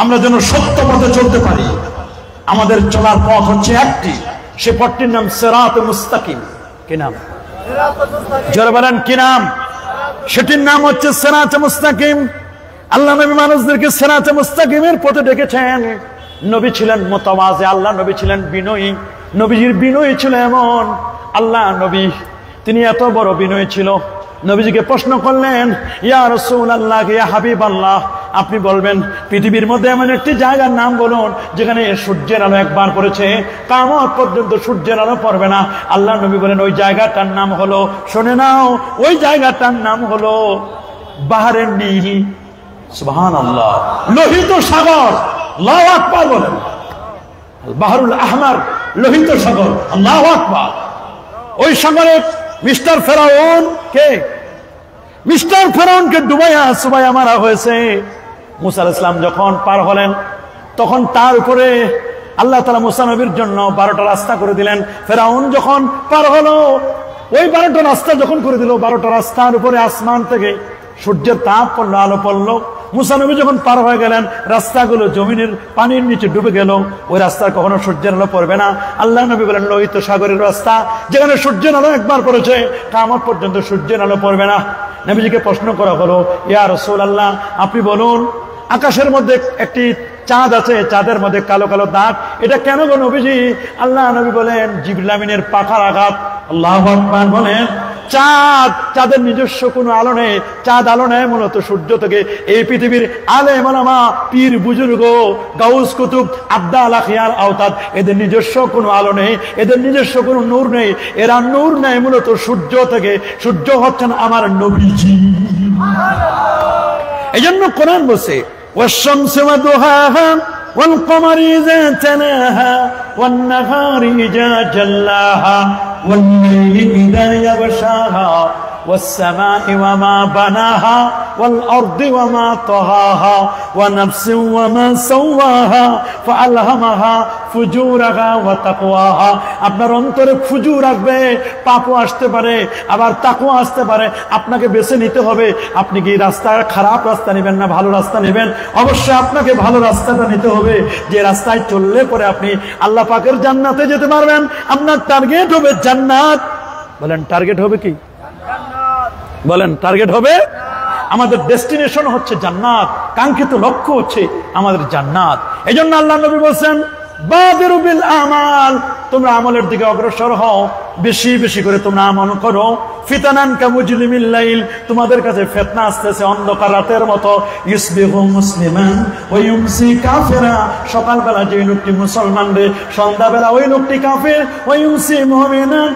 আমরা যেন সত্য পথে চলতে পারি। আমাদের চলার পথ হচ্ছে একটি, সে পথটির নাম সিরাতে মুস্তাকিম। কি নাম? জোরে বলেন, কি নাম? সেটির নাম হচ্ছে সিরাতে মুস্তাকিম। আল্লাহ নবী মানুষদেরকে সিরাতে মুস্তাকিমের পথে ডেকেছেন। নবী ছিলেন মুতাওয়াজি, আল্লাহ নবী ছিলেন বিনয়ী। নবীজির বিনয়ী ছিল এমন, আল্লাহ নবী তিনি এত বড় বিনয়ী ছিল। নবীজিকে প্রশ্ন করলেন, ইয়া রাসূলুল্লাহ, ইয়া হাবিবাল্লাহ, আপনি বলবেন পৃথিবীর মধ্যে এমন একটি জায়গার নাম বলুন যেখানে সূর্যের আলো একবার পড়েছে, কিয়ামত পর্যন্ত সূর্যের আলো পড়বে না। আল্লাহ নবী বলেন, ওই জায়গাটার নাম হলো, শুনে নাও, ওই জায়গাটার নাম হলো বাহরে নীল। সুবহানাল্লাহ, লোহিত সাগর। আল্লাহু আকবার বলেন। বাহরুল আহমার, লোহিত সাগর। আল্লাহু আকবার। ওই সাগরে মিস্টার ফেরাউন কে, মিস্টার ফেরাউনকে ডুবাইয়া মারা হয়েছে। মুসা আলাইহিস সালাম যখন পার হলেন, তখন তার উপরে আল্লাহ তাআলা মুসা নবীর জন্য 12টা রাস্তা করে দিলেন। ফেরাউন যখন পার হলো, ওই 12টা রাস্তা যখন করে দিল, 12টা রাস্তার উপরে আসমান থেকে সূর্যের তাপ পড়লো, আলো পড়লো। মুসা নবী যখন পার হয়ে গেলেন, রাস্তাগুলো জমিনের পানির নিচে ডুবে গেল। ওই রাস্তায় কখনো সূর্যের আলো পড়বে না। আল্লাহ নবী বলেন, লোহিত সাগরের রাস্তা, যেখানে সূর্যের আলো একবার পড়েছে, কিয়ামত পর্যন্ত সূর্যের আলো পড়বে না। নবীজিকে প্রশ্ন করা হলো, ইয়া রাসূলুল্লাহ, আপনি বলুন, আকাশের মধ্যে একটি চাঁদ আছে, চাঁদের মধ্যে কালো কালো দাগ, এটা কেন গো নবীজি? আল্লাহ নবী বলেন, জিবরিল আমিনের পাখার আঘাত। আল্লাহু আকবার বলেন। চাঁদের নিজস্ব কোনো আলো নেই, চাঁদ আলো নেয় মূলত সূর্য থেকে। এই পৃথিবীর আলেম ওলামা, পীর বুজুর্গ, গাউস কুতুব, আব্দাল আখিয়ার আওতাদ, এদের নিজস্ব কোনো আলো নেই, এদের নিজস্ব কোনো নূর নেই। এরা নূর নেয় মূলত সূর্য থেকে। সূর্য হচ্ছেন আমার নবীজি। এই জন্য কোরআন বলছে, ওয়াশ-শামসি ওয়া দুহাহা ওয়াল কমারি ইযা তালাহা ওয়ান নাহারি ইযা জাল্লাহা ওয়াল লাইলি ইযা ইয়াগশাহা والسماء وما بناها والأرض وما طهاها ونفس وما سواها فألهمها ফুজুরাহা ওয়া তাকওয়াহা। আপনার অন্তরে ফুজুর আসবে, পাপও আসতে পারে, আবার তাকওয়া আসতে পারে। আপনাকে বেছে নিতে হবে, আপনি কি রাস্তা খারাপ রাস্তা নেবেন না ভালো রাস্তা নেবেন। অবশ্যই আপনাকে ভালো রাস্তাটা নিতে হবে, যে রাস্তায় চললে পরে আপনি আল্লাহ পাকের জান্নাতে যেতে পারবেন। আপনার টার্গেট হবে জান্নাত। বলেন টার্গেট হবে কি? বলেন টার্গেট হবে? আমাদের ডেস্টিনেশন হচ্ছে জান্নাত, কাঙ্ক্ষিত লক্ষ্য হচ্ছে আমাদের জান্নাত। এই জন্য আল্লাহ নবী বলছেন বাদিরু বিল আমাল, তোমরা আমলের দিকে অগ্রসর হও, বেশি বেশি করে তোমরা আমল করো। ফিতানান কামুজলিমিল লাইল, তোমাদের কাছে ফিতনা আসতেছে অন্ধকার রাতের মতো। ইসবিহু মুসলিমান ওয়া ইউমসি কাফিরা, সকালবেলা যে লোকটি মুসলমান রে, সন্ধ্যাবেলা ওই লোকটি কাফির। ওয়া ইউমসি মুমিনান